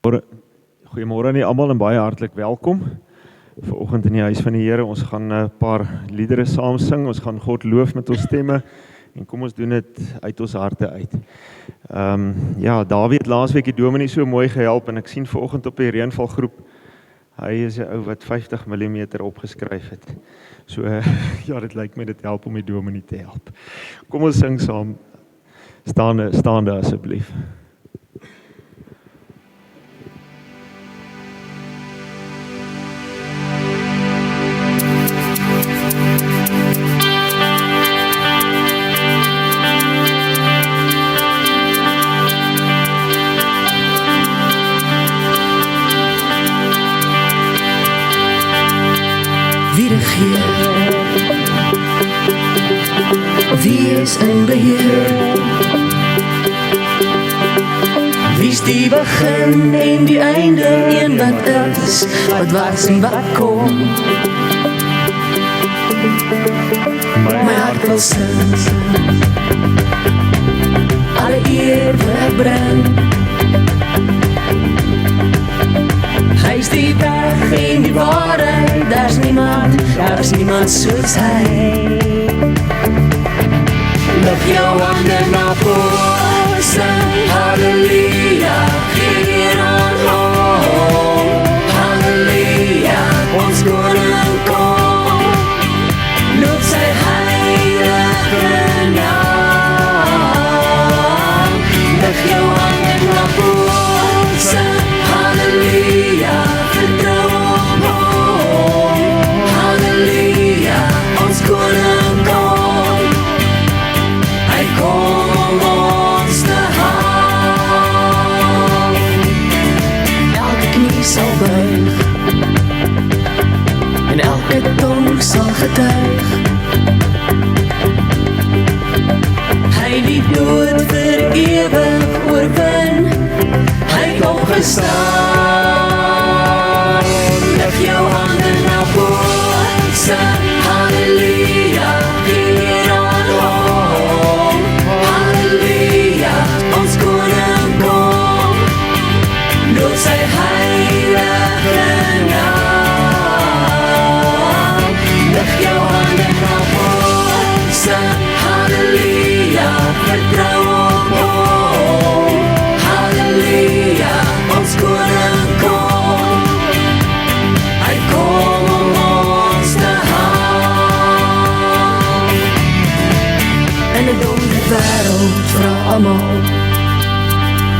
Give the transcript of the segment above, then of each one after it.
Goeiemôre aan almal en baie hartlik welkom. Vanoggend in die huis van die Here, ons gaan 'n paar liedere saam sing. Ons gaan God loof met ons stemme en kom ons doen dit uit ons harte uit. Ja, Dawie het laasweek die dominee so mooi gehelp en ek sien vanoggend op die reënvalgroep, hy is 'n ou wat 50 mm opgeskryf het. So ja, dit lyk my dit help om die dominee te help. Kom ons sing saam. Staande asseblief. Wie regeer? Wie is in beheer? Wie is die begin en die einde? Een wat is, wat was en wat kom? My hart wil sing, alle eer wil ek bring. Hy is die weg en die waarheid, daar is niemand soos hy. Lig jou hande na voor, sing halleluja, Heer aan hom. Halleluja, ons koning kom, loop sy heilige naam. Lig jou hande na voor, sing halleluja, vertrou op hom. Halleluja, ons koning kom, hy kom om ons te haal. Elke knie sal buig en elke tong sal getuig, hy die dood vir ewig oorwin, hy kom gestaan. Lig jou hande na voor, sing halleluja, Heer aan hom. Halleluja, ons koning kom, loop sy heilige naam. Lig jou hande na voor, sing halleluja, vertrou op hom. Halleluja, ons koning kom, hy kom om ons te haal. In 'n donker wêreld vra almal,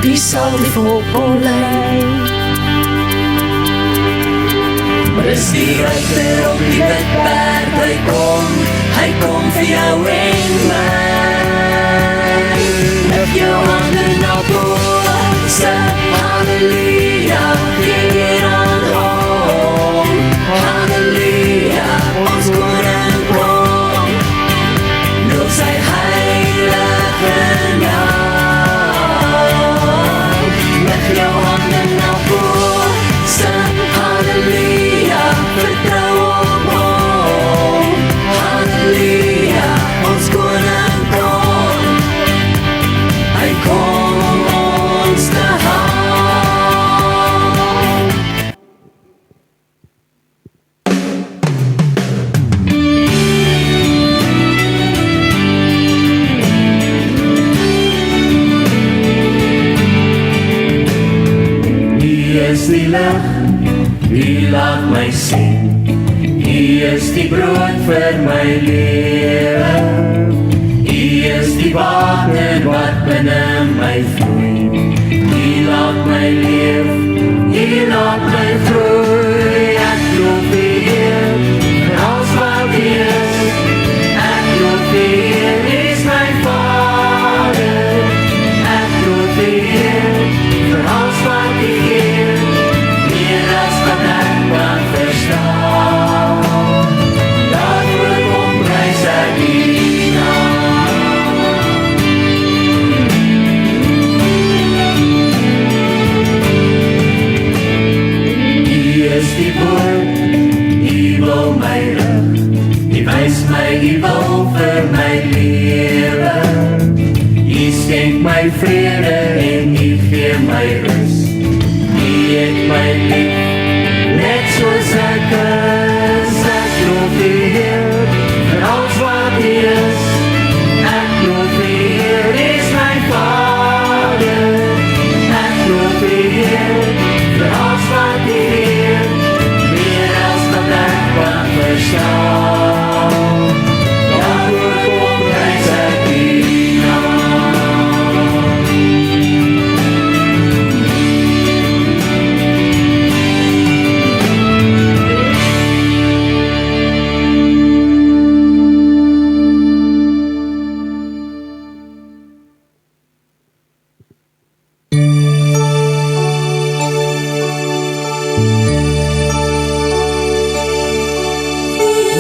wie sal die volk onlei? Maar is die ruiter op die wit perd, hy kom vir jou en my. Lig jou hande na voor, sing halleluja, Heer aan hom. Halleluja, ons koning kom, loop sy heilige naam. Lig jou hande na voor, sing halleluja, vertrou op hom. Halleluja, ons koning kom, hy kom om ons te haal. U is die lig, U laat my sien, U is die brood vir my lewe. U is die water wat binne my vloei. U laat my leef, U laat my groei. Ek loof U Heer, vir alles wat U is. Ek loof U Heer, U is my Vader. Ek loof U Heer, vir alles wat U gee, meer as wat ek kan verstaan. Daarvoor kom prys ek U naam. U is die woord, U wil my rig, U wys my U wil vir my lewe. U skenk my vrede en U gee my rus. U my lief, net soos ek is. Ek loof die Heer vir alles wat hy is. Ek loof die Heer, is my Vader. Ek loof die Heer vir alles wat hy leer, meer as wat ek kan verstaan. Daarvoor kom prys ek die naam.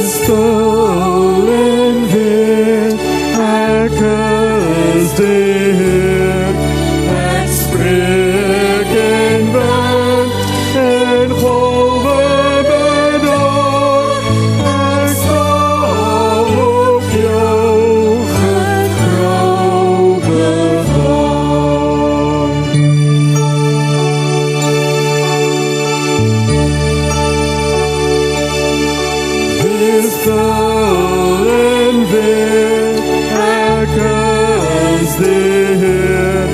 Stil en weer, ek is die Heer. Ek spreek en wind en golwe bedor. Ek sal op jou getrouw bewaar. Wees stil en weet, ek is die Heer.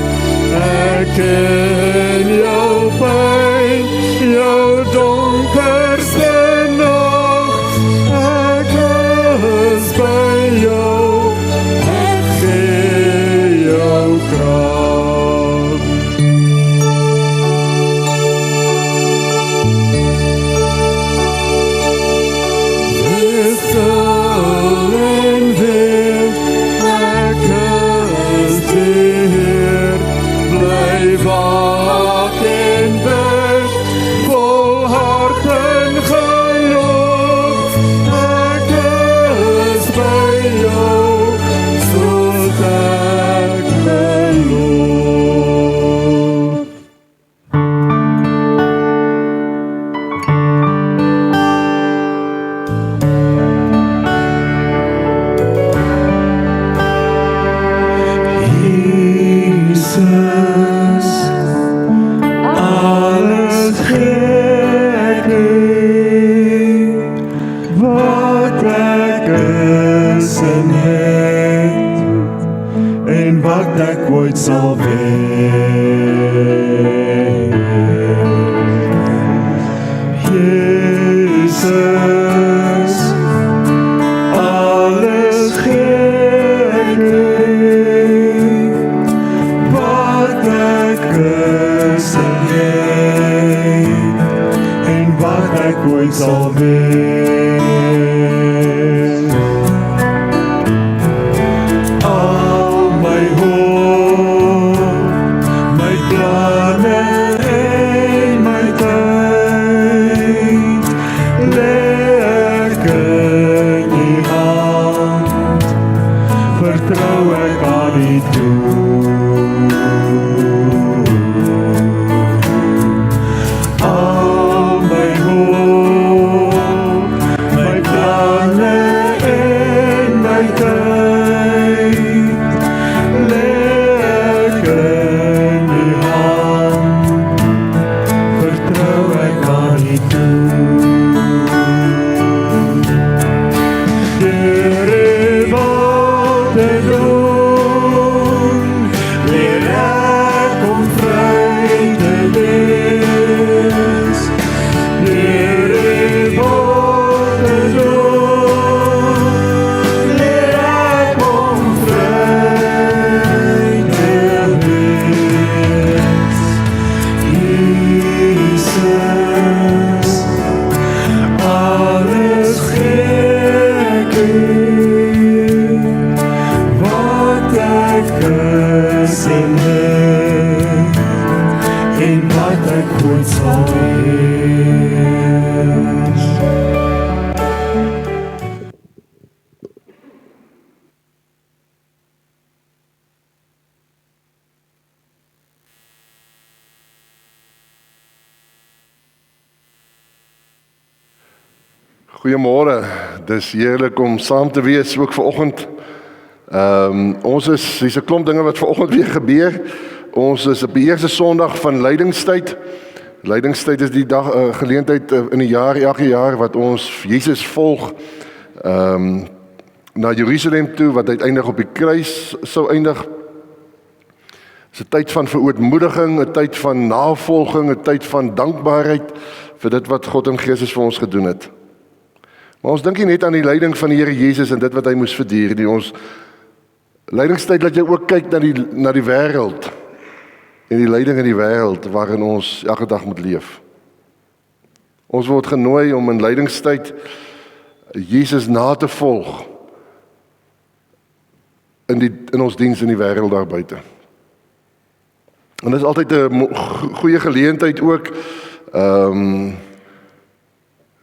Ek ken jou pyn, jou donkerste nag. Ek is by jou, ek gee jou krag. Wees stil en weet, ek is die Heer. Bly waak en bid, volhard en geloof. Ek is by jou, soos ek beloof. Jesus, alles gee ek U, wat ek is en het, en wat ek ooit sal wees. Jesus, alles gee ek U, wat ek is en het, en wat ek ooit sal wees. Al my hoop, my planne en my tyd, lê ek in U hand, vertrou ek aan U toe. Al my hoop, my planne en my tyd, lê ek in U hand, vertrou ek aan U toe. Deur U wil te doen, leer ek om vry te wees. Deur U wil te doen, leer ek om vry te wees. Jesus, alles gee ek U, wat ek is en het, en wat ek ooit sal wees. Goeiemôre, dis heerlik om saam te wees ook vanoggend. Ons hier's 'n klomp dinge wat vanoggend weer gebeur. Ons is op die eerste Sondag van lydingstyd. Lydingstyd is die dag geleentheid in 'n jaar, elke jaar wat ons Jesus volg na Jerusalem toe, wat uiteindelik op die kruis sou eindig. Dis 'n tyd van verootmoediging, 'n tyd van navolging, 'n tyd van dankbaarheid vir dit wat God in Christus vir ons gedoen het. Maar ons dink nie net aan die lyding van die Here Jesus en dit wat hy moes verduur nie. Ons lydingstyd laat jy ook kyk na die wêreld en die lyding in die wêreld waarin ons elke dag moet leef. Ons word genooi om in lydingstyd Jesus na te volg in ons diens in die wêreld daar buite. En dit is altyd 'n goeie geleentheid ook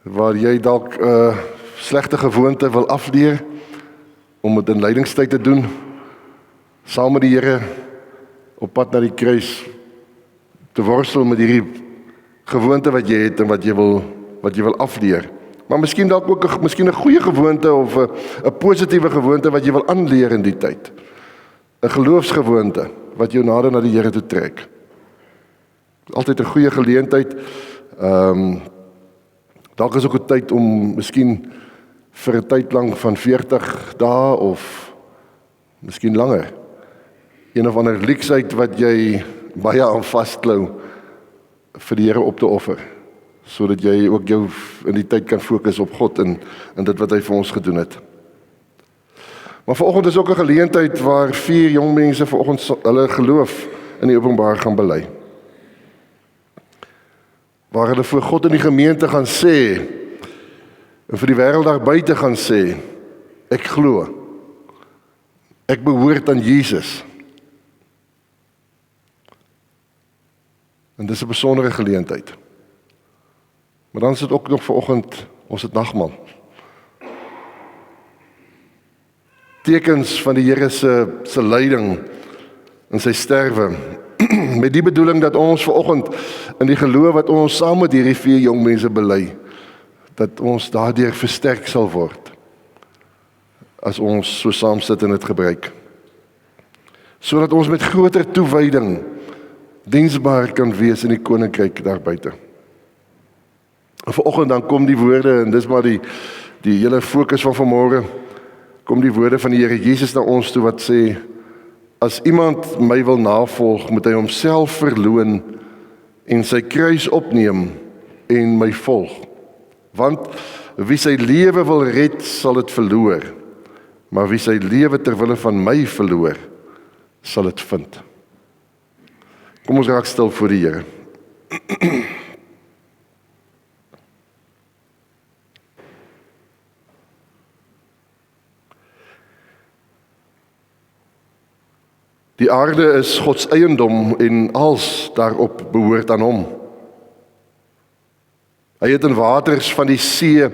waar jy dalk slegte gewoonte wil afleer om dit in lydingstyd te doen saam met die Here op pad na die kruis te worstel met hierdie gewoonte wat jy het en wat jy wil afleer. Maar miskien dalk ook miskien 'n goeie gewoonte of 'n positiewe gewoonte wat jy wil aanleer in die tyd. 'n Geloofsgewoonte wat jou nader na die Here toe trek. Altyd 'n goeie geleentheid. Dalk is ook 'n tyd om miskien vir 'n tyd lank van 40 dae of miskien langer een of ander leksheid wat jy baie aan vasklou vir die Here op te offer, sodat jy ook jou in die tyd kan fokus op God en dit wat hy vir ons gedoen het. Maar vanoggend is ook 'n geleentheid waar 4 jong mense vanoggend hulle geloof in die openbaar gaan bely. Waar hulle voor God in die gemeente gaan sê en vir die wêreld daar buite gaan sê, ek glo. Ek behoort aan Jesus. En dis 'n besondere geleentheid. Maar dan is dit ook nog vanoggend, ons het nagmaal. Tekens van die Here se lyding en sy sterwe. Met die bedoeling dat ons vanoggend in die geloof wat ons saam met hierdie 4 jong mense bely, dat ons daardeur versterk sal word as ons so saam sit en dit gebruik. Sodat ons met groter toewyding diensbaar kan wees in die koninkryk daar buite. Vanoggend dan kom die woorde en dis maar die hele fokus van vanmôre, kom die woorde van die Here Jesus na ons toe wat sê, as iemand my wil navolg, moet hy homself verloon en sy kruis opneem en my volg. Want wie sy lewe wil red, sal dit verloor. Maar wie sy lewe ter wille van my verloor, sal dit vind. Kom ons raak stil voor die Here. Die aarde is God se eiendom en alles daarop behoort aan hom. Hy het in waters van die see 'n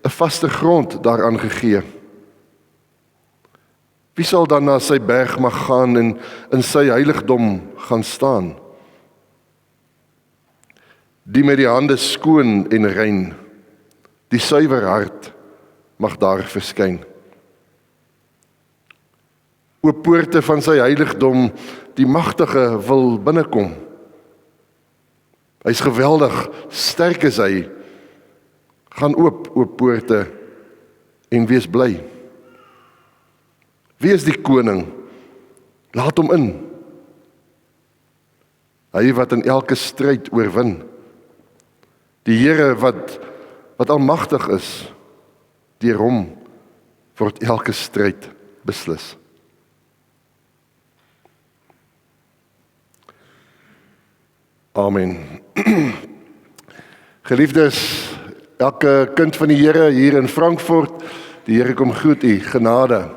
vaste grond daaraan gegee. Wie sal dan na sy berg mag gaan en in sy heiligdom gaan staan? Die met die hande skoon en rein, die suiwer hart mag daar verskyn. O poorte van sy heiligdom, die magtige wil binnekom. Hy's geweldig, sterk is hy. Gaan oop, o poorte, en wees bly. Wie is die koning? Laat hom in. Hy wat in elke stryd oorwin. Die Here wat almagtig is, deur hom word elke stryd beslis. Amen. Geliefdes, elke kind van die Here hier in Frankfurt, die Here kom groet u, genade,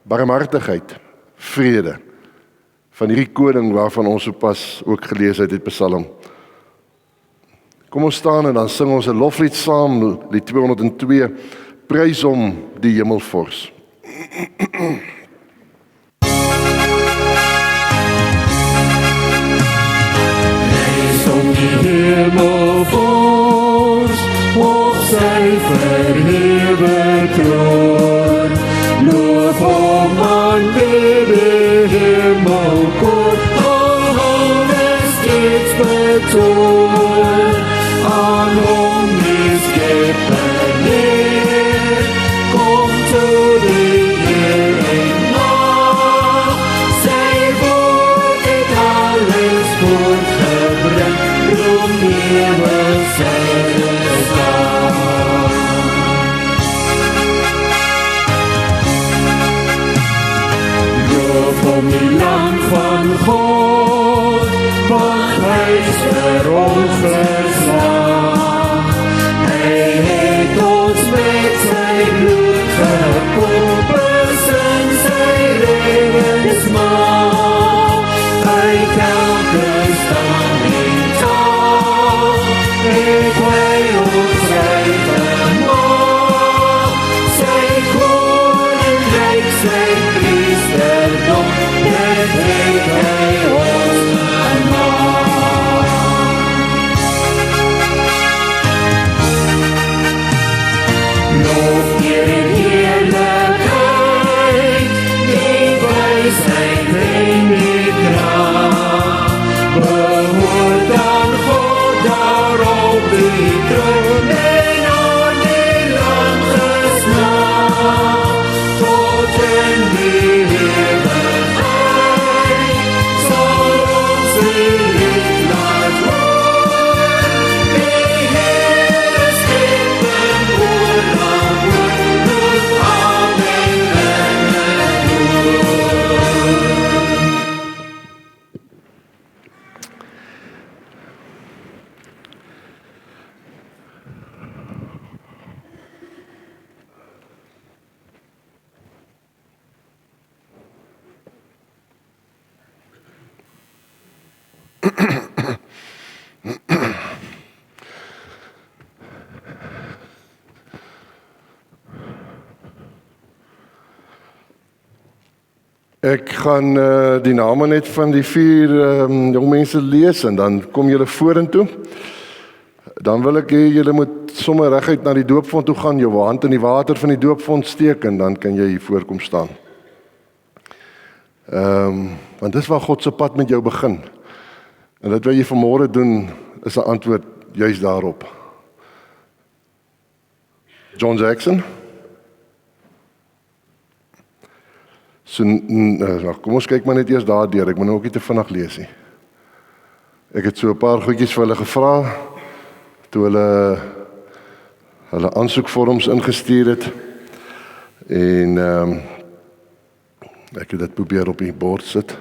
barmhartigheid, vrede, van hierdie koning waarvan ons sopas ook gelees het uit Psalm. Kom ons staan en dan sing ons 'n loflied saam, lied 202, prys hom die hemelvors. Die hemelvors op sy verhewe troon, loof hom aan die hemelkor, al steeds betoon. Ek gaan die name net van die 4 jong mense lees en dan kom julle vorentoe. Dan wil ek hê julle moet sommer reguit na die doopvont toe gaan, jou hand in die water van die doopvont steek en dan kan jy hier voorkom staan. Want dis waar God se pad met jou begin. En dit wat jy vanmôre doen is 'n antwoord juis daarop. John Jackson. So, kom ons kyk maar net eers daardeur. Ek moet nou ook nie te vinnig lees nie. Ek het so 'n paar goedjies vir hulle gevra toe hulle aansoekvorms ingestuur het. En ek het dit probeer op die bord sit.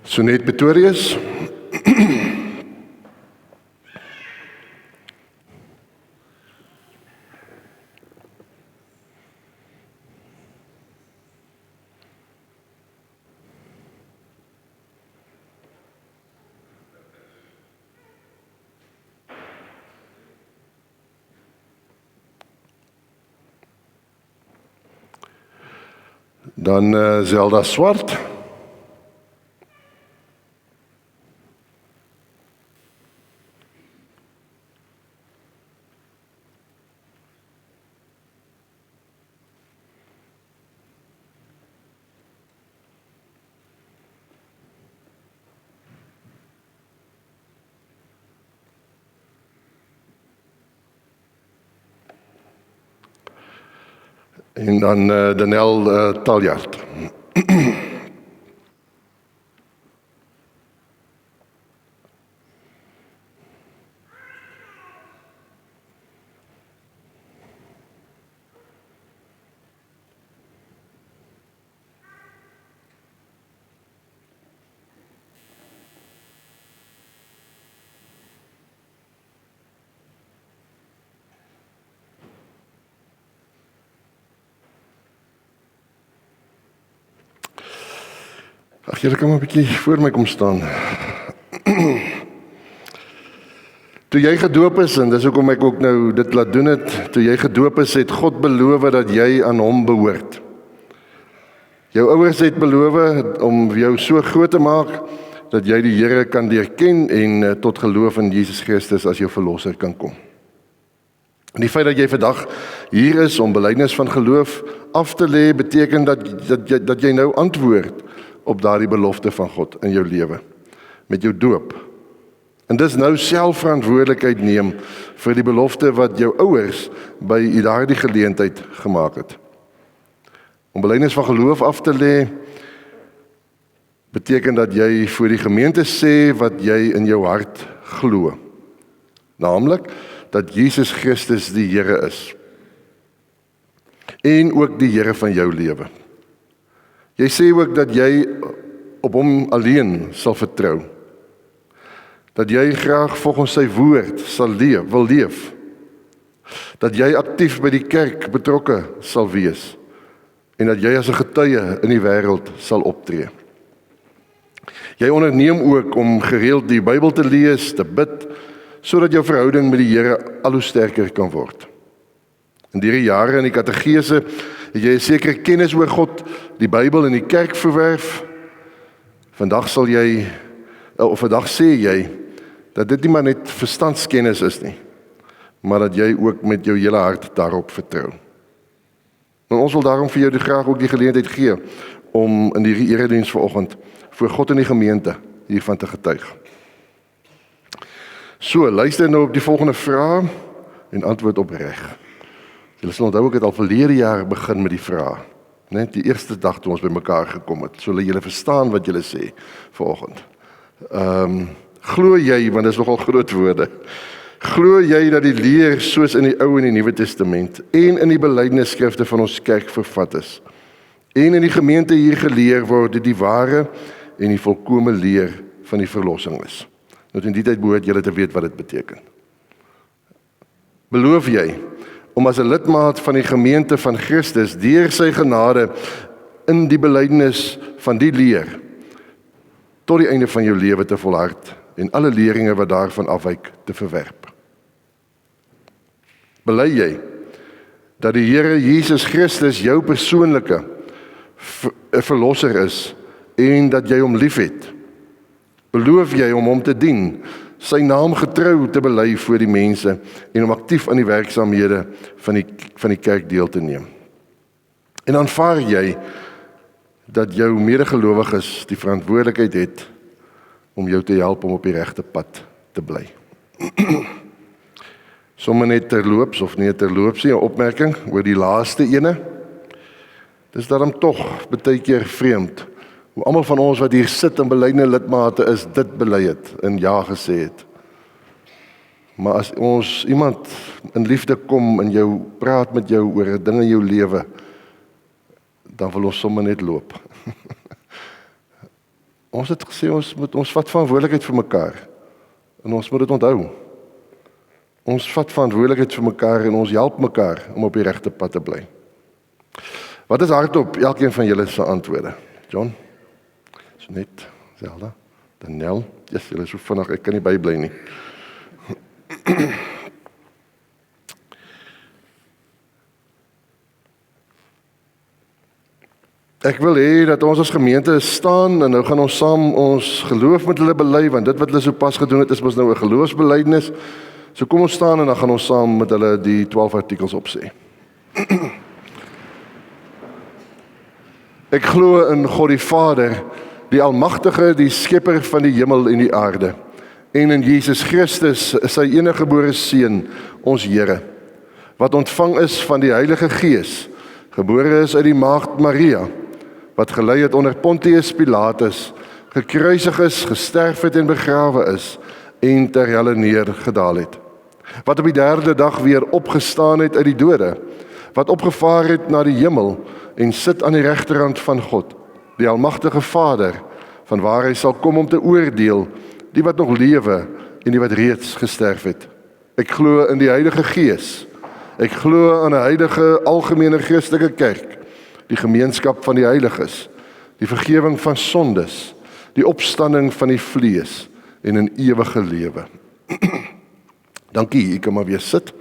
Sonet Pretorius. Dan Zelda Swart. En dan Danel Taljard. Ag, julle kan maar 'n bietjie voor my kom staan. Toe jy gedoop is, en dis hoekom ek ook nou dit laat doen het, toe jy gedoop is, het God beloof dat jy aan hom behoort. Jou ouers het beloof om jou so groot te maak dat jy die Here kan leerken en tot geloof in Jesus Christus as jou verlosser kan kom. En die feit dat jy vandag hier is om belydenis van geloof af te lê, beteken dat jy nou antwoord op daardie belofte van God in jou lewe, met jou doop. En dis nou selfverantwoordelikheid neem vir die belofte wat jou ouers by daardie geleentheid gemaak het. Om belydenis van geloof af te lê, beteken dat jy voor die gemeente sê wat jy in jou hart glo. Naamlik, dat Jesus Christus die Here is. En ook die Here van jou lewe. Jy sê ook dat jy op hom alleen sal vertrou. Dat jy graag volgens sy woord wil leef. Dat jy aktief by die kerk betrokke sal wees. En dat jy as 'n getuie in die wêreld sal optree. Jy onderneem ook om gereeld die Bybel te lees, te bid, sodat jou verhouding met die Here al hoe sterker kan word. In die jare in die katekese het jy 'n sekere kennis oor God, die Bybel en die kerk verwerf. Vandag sê jy dat dit nie maar net verstandskennis is nie, maar dat jy ook met jou hele hart daarop vertrou. En ons wil daarom vir jou graag ook die geleentheid gee om in die erediens vanoggend voor God en die gemeente hiervan te getuig. So, luister nou op die volgende vraag en antwoord opreg. Julle sal onthou ek het al verlede jaar begin met die vraag, net die eerste dag toe ons bymekaar gekom het, so dat julle verstaan wat julle sê vanoggend. Glo jy, want dit is nogal groot woorde, glo jy dat die leer soos in die Ou en die Nuwe Testament en in die belydenisskrifte van ons kerk vervat is, en in die gemeente hier geleer word die ware en die volkome leer van die verlossing is? Nou in die tyd behoort julle te weet wat dit beteken. Beloof jy om as 'n lidmaat van die gemeente van Christus deur sy genade in die belydenis van die leer tot die einde van jou lewe te volhard en alle leringe wat daarvan afwyk te verwerp. Bely jy dat die Here Jesus Christus jou persoonlike verlosser is en dat jy hom liefhet? Beloof jy om hom te dien, sy naam getrou te bely voor die mense en om aktief aan die werksaamhede van die kerk deel te neem? En aanvaar jy dat jou medegelowiges die verantwoordelikheid het om jou te help om op die regte pad te bly? Sommige net terloops of nie terloops nie, 'n opmerking oor die laaste ene. Dis daarom tog baie keer vreemd hoe almal van ons wat hier sit en belydende lidmate is, dit bely het en ja gesê het. Maar as ons iemand in liefde kom en jou praat met jou oor 'n ding in jou lewe, dan wil ons sommer net loop. Ons het gesê ons vat verantwoordelikheid vir mekaar en ons moet dit onthou. Ons vat verantwoordelikheid vir mekaar en ons help mekaar om op die regte pad te bly. Wat is hardop elkeen van julle se antwoorde? John? Net, Zelda, Daniel, yes, julle is so vinnig, ek kan nie bybly nie. Ek wil hê dat ons as gemeente staan en nou gaan ons saam ons geloof met hulle bely, want dit wat hulle so pas gedoen het is mos nou 'n geloofsbelydenis. So kom ons staan en dan gaan ons saam met hulle die 12 artikels opsê. Ek glo in God die Vader, die Almagtige, die Skepper van die hemel en die aarde, en in Jesus Christus, sy eniggebore Seun, ons Here, wat ontvang is van die Heilige Gees, gebore is uit die maagd Maria, wat gelei het onder Pontius Pilatus, gekruisig is, gesterf het en begrawe is, en ter helle neergedaal het, wat op die 3de dag weer opgestaan het uit die dode, wat opgevaar het na die hemel, en sit aan die regterhand van God, die Almagtige Vader, van waar hy sal kom om te oordeel, die wat nog lewe en die wat reeds gesterf het. Ek glo in die Heilige Gees. Ek glo aan 'n heilige algemene Christelike kerk, die gemeenskap van die heiliges, die vergifnis van sondes, die opstanding van die vlees en 'n ewige lewe. Dankie, ek kan maar weer sit.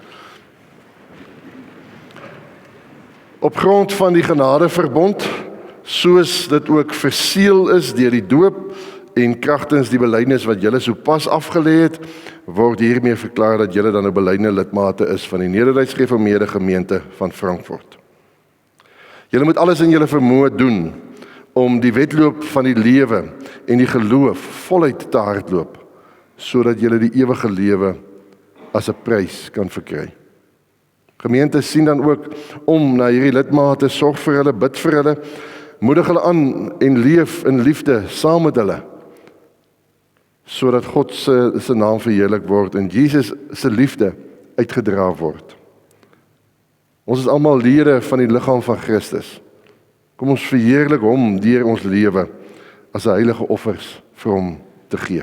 Op grond van die genadeverbond, soos dit ook verseël is deur die doop en kragtens die belydenis wat julle so pas afgelê het, word hiermee verklaar dat julle dan nou belydende lidmate is van die Nederduits Gereformeerde Gemeente van Frankfurt. Julle moet alles in julle vermoë doen om die wedloop van die lewe en die geloof voluit te hardloop, sodat julle die ewige lewe as 'n prys kan verkry. Gemeente sien dan ook om na hierdie lidmate, sorg vir hulle, bid vir hulle, moedig hulle aan en leef in liefde saam met hulle, sodat God se naam verheerlik word en Jesus se liefde uitgedra word. Ons is almal lede van die liggaam van Christus. Kom ons verheerlik hom deur ons lewe as 'n heilige offers vir hom te gee.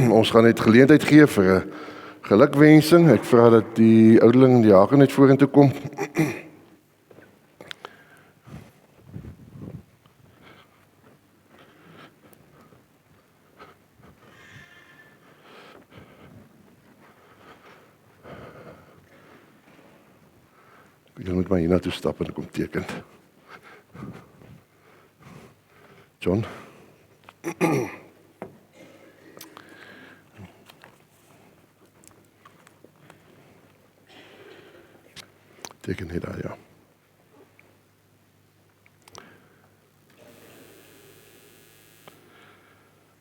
Ons gaan net geleentheid gee vir 'n gelukwensing. Ek vra dat die ouderling en die diaken net vorentoe kom. Julle moet maar hiernatoe stap en kom teken. John? Teken hier daar, ja.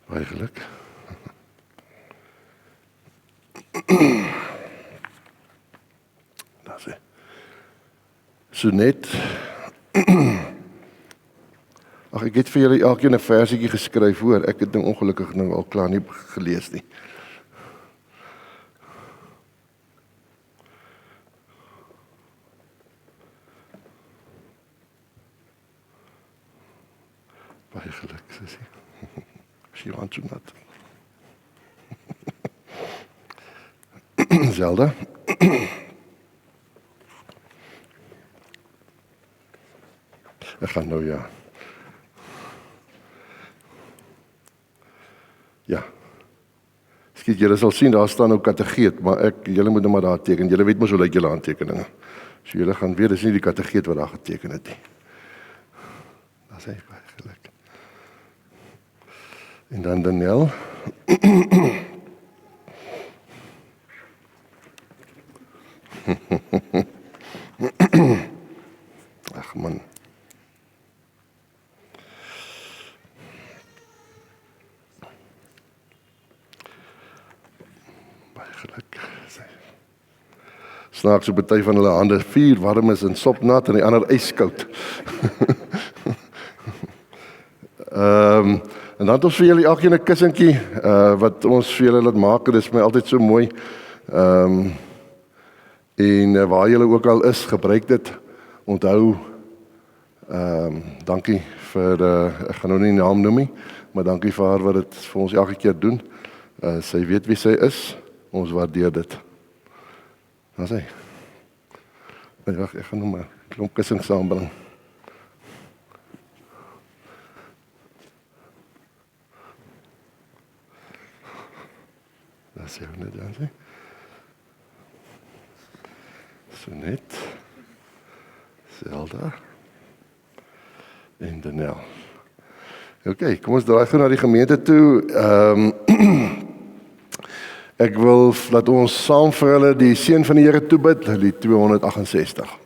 Baie geluk. Daar sê. So net. Ag, ek het vir julle elkeen 'n versietjie geskryf, hoor. Ek het ding ongelukkig nou al klaar nie gelees nie. Baie geluk, sussie. She wants to not. Zelda. Ek gaan nou ja. Ja. Skiet, julle sal sien, daar staan nou kategeet, maar julle moet nou maar daar teken. Julle weet mos hoe lyk julle handtekeninge. So julle gaan weet, dis nie die kategeet wat daar geteken het nie. Dat is baie geluk. En dan Daniel. Ag man. Baie geluk. Snaaks op 'n party van hulle hande 4 warm is en sopnat en die ander ijskoud. En dan het ons vir julle elkeen 'n kussentjie wat ons vir julle laat maak. Dit is my altyd so mooi. En waar julle ook al is, gebruik dit. Onthou, dankie vir, ek gaan nou nie die naam noem nie, maar dankie vir haar wat dit vir ons elke keer doen. Sy weet wie sy is, ons waardeer dit. Daar sê. Wag, ek gaan nou maar 'n klomp kussings saambring. Daar sê hulle dan sê. So net. Zelda. En Daniel. Oké, kom ons draai gou na die gemeente toe. Ek wil dat ons saam vir hulle die seën van die Here toebid, die 268.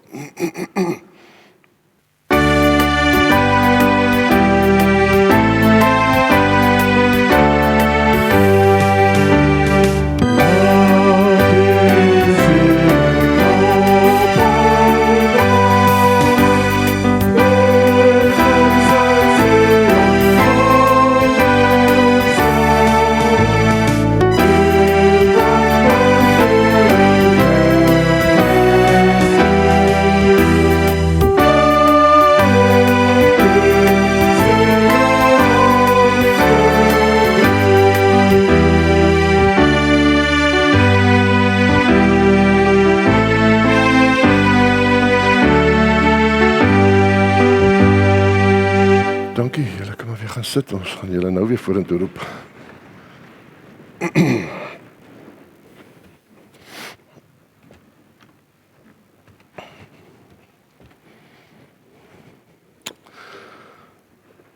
Dankie, julle kan maar weer gaan sit. Ons gaan julle nou weer vorentoe roep.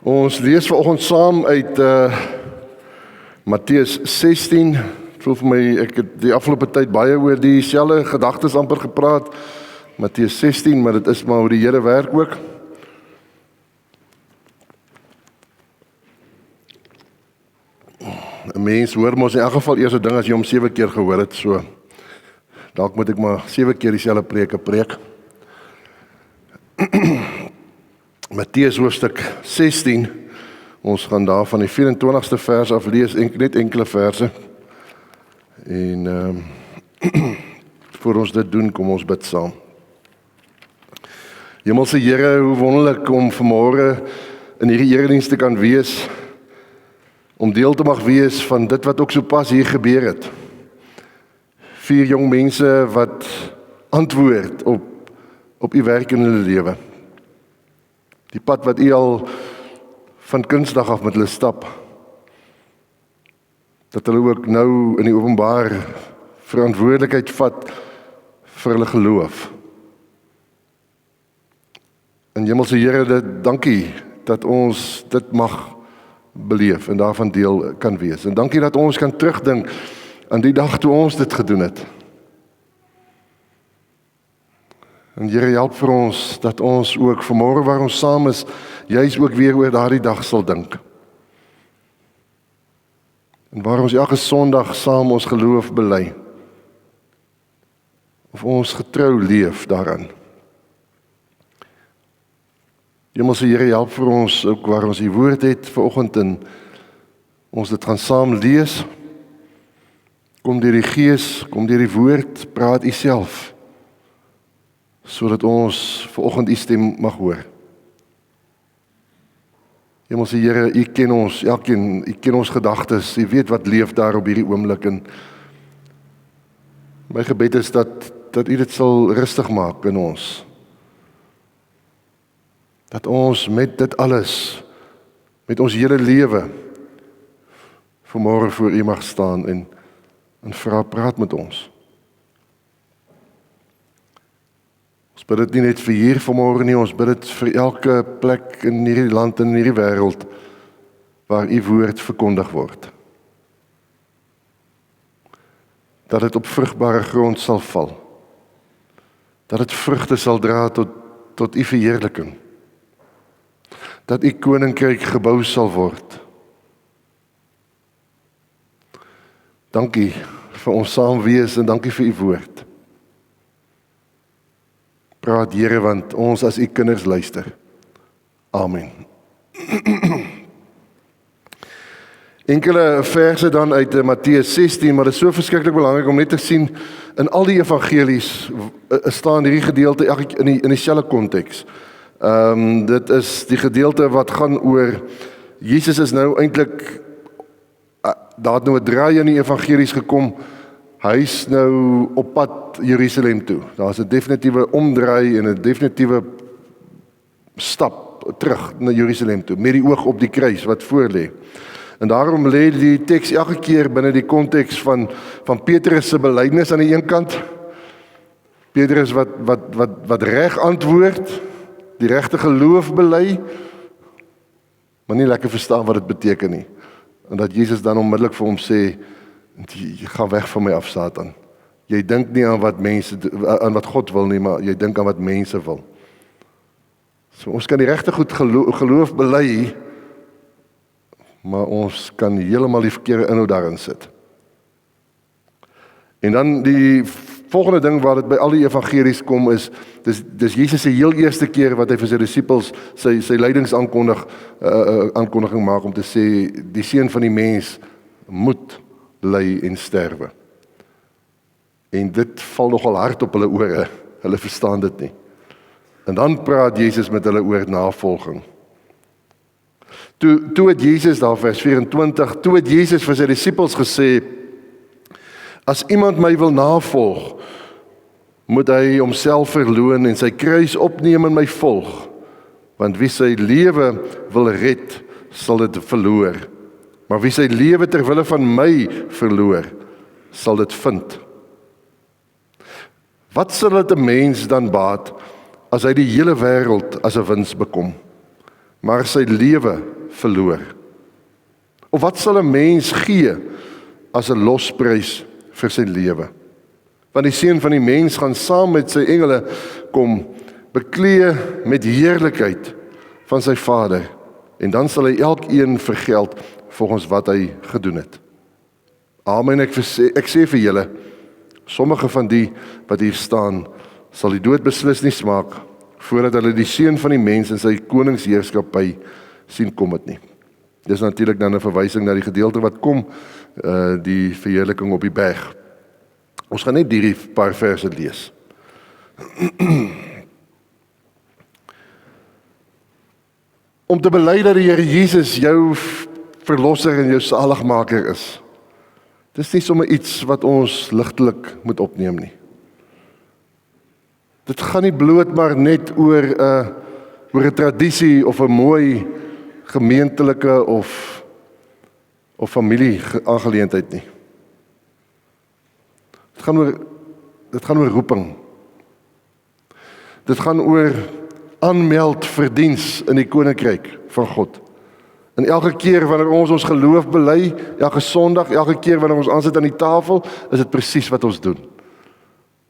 Ons lees vanoggend saam uit Matteus 16. Het voel vir my, ek het die afgelope tyd baie oor dieselfde gedagtes amper gepraat. Matteus 16, maar dit is maar hoe die Here werk ook. 'n Mens hoor mos in elk geval eers 'n ding as jy hom 7 keer gehoor het, so dalk moet ek maar 7 keer dieselfde preek. Matteus hoofstuk 16. Ons gaan daar van die 24ste vers af lees, net enkele verse. En voor ons dit doen, kom ons bid saam. Hemelse Here, hoe wonderlik om vanmôre in hierdie erediens te kan wees, om deel te mag wees van dit wat ook so pas hier gebeur het. 4 jong mense wat antwoord op u werk in hulle lewe. Die pad wat u al van kindsdag af met hulle stap. Dat hulle ook nou in die openbaar verantwoordelikheid vat vir hulle geloof. En Hemelse Here, dankie dat ons dit mag beleef en daarvan deel kan wees. En dankie dat ons kan terugdink aan die dag toe ons dit gedoen het. En Here, help vir ons dat ons ook vanmôre waar ons saam is, juis ook weer oor daardie dag sal dink. En waar ons elke Sondag saam ons geloof bely. Of ons getrou leef daaraan. Hemelse Here, help vir ons ook waar ons die woord het vanoggend en ons dit gaan saam lees. Kom deur die Gees, kom deur die woord, praat u self. Sodat ons vanoggend u stem mag hoor. Hemelse Here, u ken ons, elkeen, u ken ons gedagtes, u weet wat leef daar op hierdie oomblik en My gebed is dat U dit sal rustig maak in ons. Dat ons met dit alles, met ons hele lewe, vanmôre voor U mag staan en vra, praat met ons. Ons bid dit nie net vir hier vanmôre nie, ons bid dit vir elke plek in hierdie land en in hierdie wêreld waar U woord verkondig word. Dat dit op vrugbare grond sal val. Dat dit vrugte sal dra tot U verheerliking. Dat U koninkryk gebou sal word. Dankie vir ons saam wees en dankie vir U woord. Praat Here, want ons as U kinders luister. Amen. Enkele verse dan uit Matteus 16, maar dit is so verskriklik belangrik om net te sien, in al die evangelies staan hierdie gedeelte in dieselfde konteks. Dit is die gedeelte wat gaan oor, Jesus is nou eintlik, daar het nou 'n draai in die evangelies gekom, hy is nou op pad Jerusalem toe. Daar is 'n definitiewe omdraai en 'n definitiewe stap terug na Jerusalem toe, met die oog op die kruis wat voor lê. En daarom lê die teks elke keer binne die konteks van Petrus se belydenis aan die een kant. Petrus wat reg antwoord, die regte geloof bely, maar nie lekker verstaan wat dit beteken nie. En dat Jesus dan onmiddellik vir hom sê, jy gaan weg van my af, Satan. Jy dink nie aan wat God wil nie, maar jy dink aan wat mense wil. So ons kan die regte goed geloof bely, maar ons kan heeltemal die verkeerde inhoud daarin sit. En dan die volgende ding waar dit by al die evangelies kom is, dis Jesus se heel eerste keer wat hy vir sy disippels sy aankondiging maak om te sê, die seun van die mens moet ly en sterwe. En dit val nogal hard op hulle ore, hulle verstaan dit nie. En dan praat Jesus met hulle oor navolging. Toe het Jesus, daar vers 24, toe het Jesus vir sy disippels gesê, as iemand my wil navolg, moet hy homself verloon en sy kruis opneem en my volg, want wie sy lewe wil red, sal dit verloor, maar wie sy lewe ter wille van my verloor, sal dit vind. Wat sal dit 'n mens dan baat, as hy die hele wêreld as 'n wins bekom, maar sy lewe verloor? Of wat sal 'n mens gee as 'n losprys vir sy lewe? Want die seun van die mens gaan saam met sy engele kom, bekleë met heerlikheid van sy Vader, en dan sal hy elkeen vergeld volgens wat hy gedoen het. Amen, ek sê vir julle, sommige van die wat hier staan, sal die dood beslis nie smaak, voordat hulle die seun van die mens in sy koningsheerskappy sien kom het nie. Dis natuurlik dan 'n verwysing na die gedeelte wat kom, die verheerliking op die berg. Ons gaan net hierdie paar verse lees. Om te bely dat die Here Jesus jou verlosser en jou saligmaker is, dis nie sommer iets wat ons ligtelik moet opneem nie. Dit gaan nie bloot maar net oor 'n tradisie of 'n mooi gemeentelike of familie aangeleentheid nie. Dit gaan oor roeping. Dit gaan oor aanmeld vir diens in die koninkryk van God. En elke keer wanneer ons geloof bely, elke Sondag, elke keer wanneer ons aansit aan die tafel, is dit presies wat ons doen.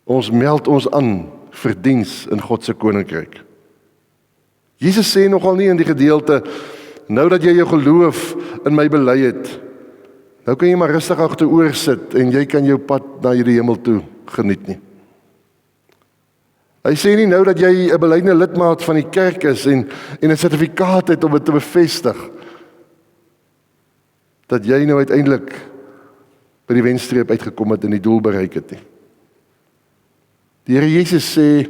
Ons meld ons aan vir diens in God se koninkryk. Jesus sê nogal nie in die gedeelte, nou dat jy jou geloof in my bely het, nou kan jy maar rustig agteroor sit en jy kan jou pad na die hemel toe geniet nie. Hy sê nie nou dat jy 'n belydende lidmaat van die kerk is en 'n sertifikaat het om dit te bevestig, dat jy nou uiteindelik by die wenstreep uitgekom het en die doel bereik het nie. Die Here Jesus sê,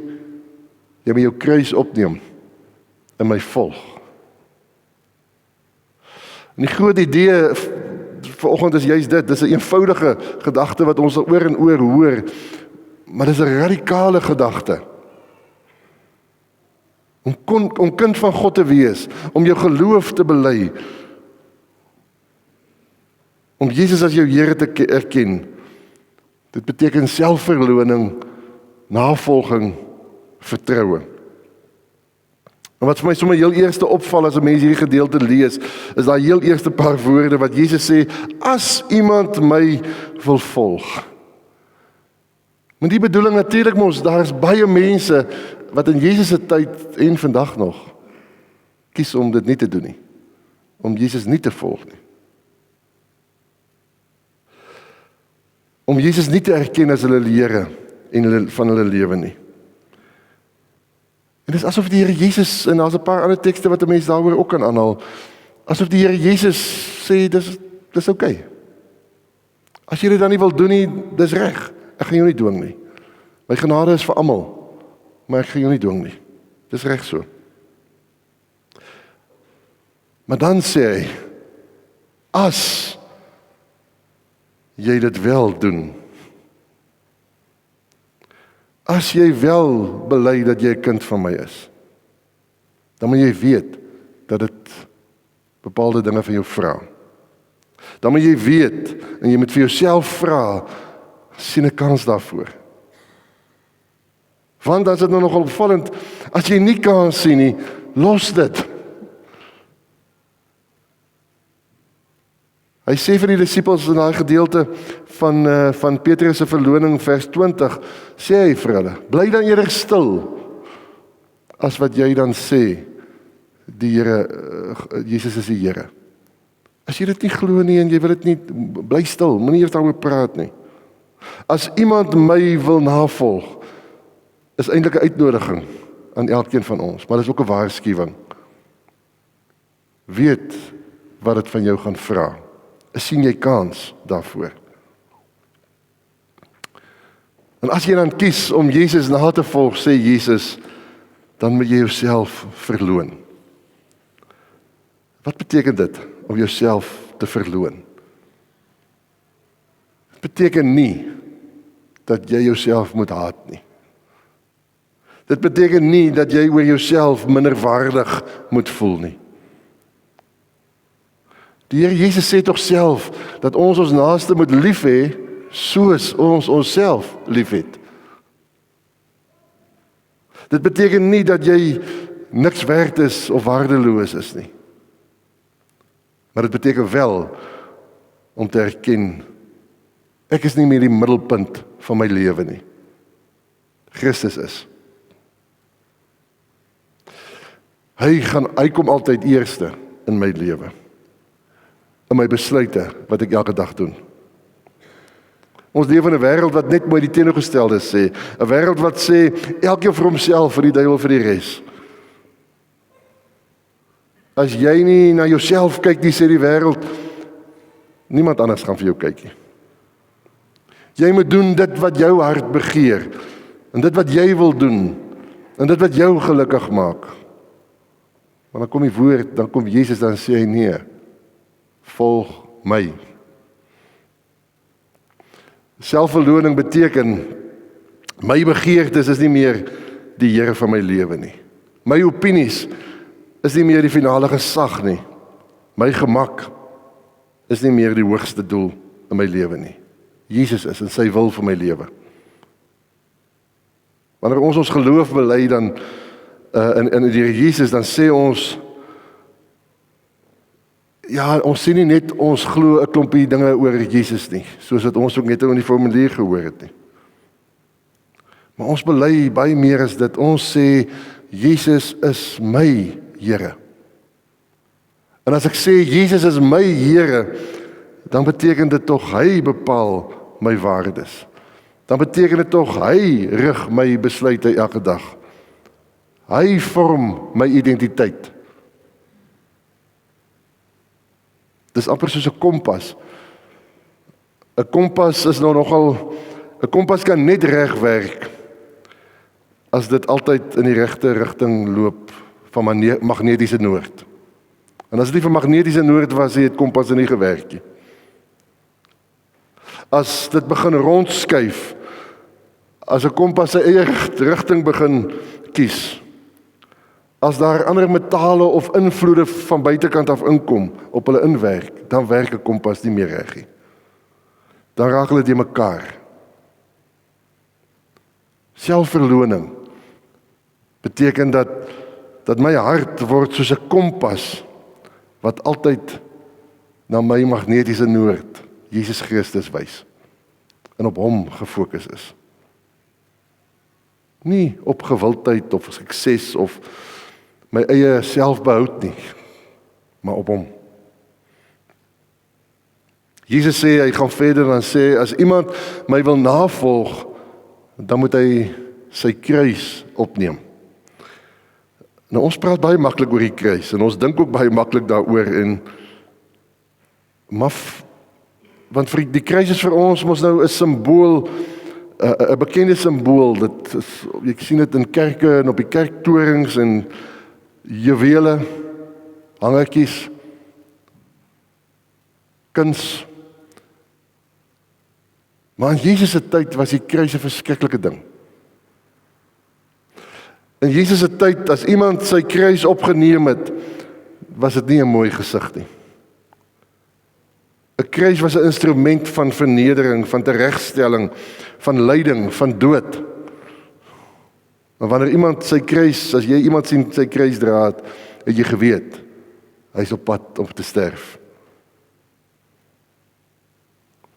jy moet jou kruis opneem en my volg. En die groot idee vanoggend is juist dit, dis 'n eenvoudige gedagte wat ons oor en oor hoor, Maar dis 'n radikale gedagte. Om kind van God te wees, om jou geloof te bely, om Jesus as jou Here te erken. Dit beteken selfverloning, navolging, vertroue. En wat vir my sommer heel eerste opval as 'n mens hierdie gedeelte lees, is daai heel eerste paar woorde wat Jesus sê, as iemand my wil volg. Met die bedoeling natuurlik mos, daar is baie mense wat in Jesus se tyd en vandag nog kies om dit nie te doen nie. Om Jesus nie te volg nie. Om Jesus nie te erken as hulle Here en van hulle lewe nie. En dit is asof die Here Jesus, en daar's 'n paar ander tekste wat 'n mens daaroor ook kan aanhaal, asof die Here Jesus sê, dis oukei. As jy dit dan nie wil doen nie, dis reg. Ek gaan jou nie dwing nie. My genade is vir almal, maar ek gaan jou nie dwing nie. Dis reg so. Maar dan sê hy, as jy dit wel doen, as jy wel bely dat jy 'n kind van my is, dan moet jy weet dat dit bepaalde dinge van jou vra. Dan moet jy weet, en jy moet vir jouself vra, sien 'n kans daarvoor. Want dan is dit nou nogal opvallend, as jy nie kans sien nie, los dit. Hy sê vir die disippels in daai gedeelte van Petrus se verloning vers 20, sê hy vir hulle, bly dan eerder stil, as wat jy dan sê, die Here, Jesus is die Here. As jy dit nie glo nie en jy wil dit nie, bly stil, moenie eers daaroor praat nie. As iemand my wil navolg, is eintlik 'n uitnodiging aan elkeen van ons, maar dis ook 'n waarskuwing. Weet wat dit van jou gaan vra. Sien jy kans daarvoor? En as jy dan kies om Jesus na te volg, sê Jesus, dan moet jy jouself verloon. Wat beteken dit om jouself te verloon? Dit beteken nie dat jy jouself moet haat nie. Dit beteken nie dat jy oor jouself minderwaardig moet voel nie. Die Here Jesus sê tog self dat ons naaste moet lief hê soos ons onsself liefhet. Dit beteken nie dat jy niks werd is of waardeloos is nie. Maar dit beteken wel om te erken, ek is nie meer die middelpunt van my lewe nie. Christus is. Hy kom altyd eerste in my lewe. In my besluite wat ek elke dag doen. Ons leef in 'n wêreld wat net mooi die teenoorgestelde sê, 'n wêreld wat sê elkeen vir homself en die duiwel vir die res. As jy nie na jouself kyk nie, sê die wêreld, niemand anders gaan vir jou kyk nie. Jy moet doen dit wat jou hart begeer, en dit wat jy wil doen, en dit wat jou gelukkig maak. Maar dan kom die woord, dan kom Jesus, dan sê hy nee, volg my. Selfverloning beteken, my begeertes is nie meer die Here van my lewe nie. My opinies is nie meer die finale gesag nie. My gemak is nie meer die hoogste doel in my lewe nie. Jesus is en sy wil vir my lewe. Wanneer ons geloof bely dan in die Here Jesus, dan sê ons, ja, ons sê nie net ons glo 'n klompie dinge oor Jesus nie, soos wat ons ook net in die formulier gehoor het nie. Maar ons bely baie meer as dit. Ons sê Jesus is my Here. En as ek sê Jesus is my Here, dan beteken dit tog hy bepaal my waardes. Dan beteken dit tog hy rig my besluite elke dag. Hy vorm my identiteit. Dis amper soos 'n kompas. 'n Kompas is nou nogal, 'n kompas kan net reg werk as dit altyd in die regte rigting loop van magnetiese noord. En as dit nie van magnetiese noord was, het kompas nie gewerk nie. As dit begin rondskuif, as 'n kompas sy eie rigting begin kies, as daar ander metale of invloede van buitekant af inkom, op hulle inwerk, dan werk 'n kompas nie meer reg nie. Dan raak hulle die mekaar. Selfverloning beteken dat my hart word soos 'n kompas wat altyd na my magnetiese noord, Jesus Christus wys en op hom gefokus is. Nie op gewildheid of sukses of my eie selfbehoud nie, maar op hom. Jesus sê, hy gaan verder en sê, as iemand my wil navolg, dan moet hy sy kruis opneem. Nou ons praat baie maklik oor die kruis en ons dink ook baie maklik daaroor want vir die kruis is vir ons mos nou 'n simbool, 'n bekende simbool. Dit is, jy sien dit in kerke en op die kerktorings en juwele, hangertjies, kuns. Maar in Jesus se tyd was die kruis 'n verskriklike ding. In Jesus se tyd, as iemand sy kruis opgeneem het, was dit nie 'n mooi gesig nie. 'n Kruis was 'n instrument van vernedering, van teregstelling, van lyding, van dood. Maar wanneer iemand sy kruis, as jy iemand sien sy kruis dra, het jy geweet, hy is op pad om te sterf.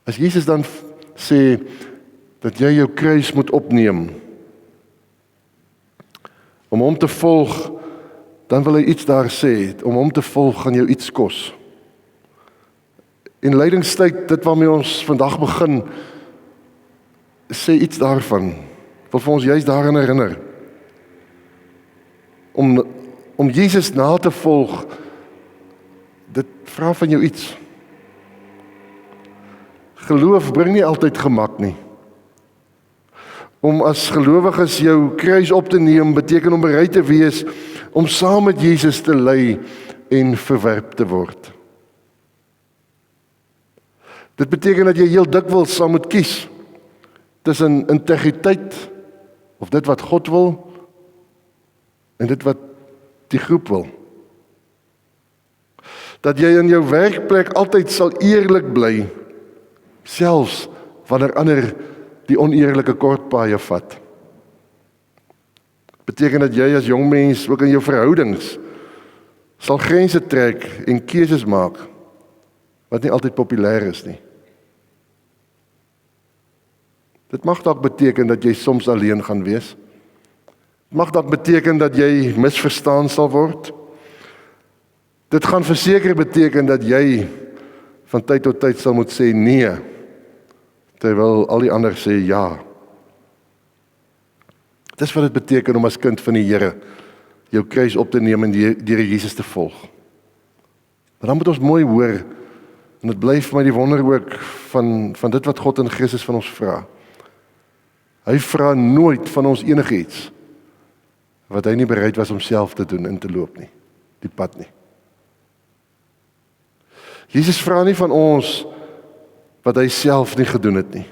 As Jesus dan sê dat jy jou kruis moet opneem om hom te volg, dan wil hy iets daar sê, om hom te volg gaan jou iets kos. In lydingstyd, dit waarmee ons vandag begin, sê iets daarvan, wil vir ons juist daarin herinner. Om Jesus na te volg, dit vra van jou iets. Geloof bring nie altyd gemak nie. Om as gelowiges jou kruis op te neem, beteken om bereid te wees om saam met Jesus te ly en verwerp te word. Dit beteken dat jy heel dikwels sal moet kies tussen integriteit of dit wat God wil en dit wat die groep wil. Dat jy in jou werkplek altyd sal eerlik bly, selfs wanneer ander die oneerlike kortpaaie vat. Beteken dat jy as jong mens ook in jou verhoudings sal grense trek en keuses maak wat nie altyd populêr is nie. Dit mag dalk beteken dat jy soms alleen gaan wees. Dit mag dalk beteken dat jy misverstaan sal word. Dit gaan verseker beteken dat jy van tyd tot tyd sal moet sê nee, terwyl al die ander sê ja. Dis wat dit beteken om as kind van die Here jou kruis op te neem en deur Jesus te volg. Maar dan moet ons mooi hoor, en dit bly vir my die wonder ook van dit wat God in Christus van ons vra. Hy vra nooit van ons enigiets wat hy nie bereid was om self te doen en te loop nie, die pad nie. Jesus vra nie van ons wat hy self nie gedoen het nie.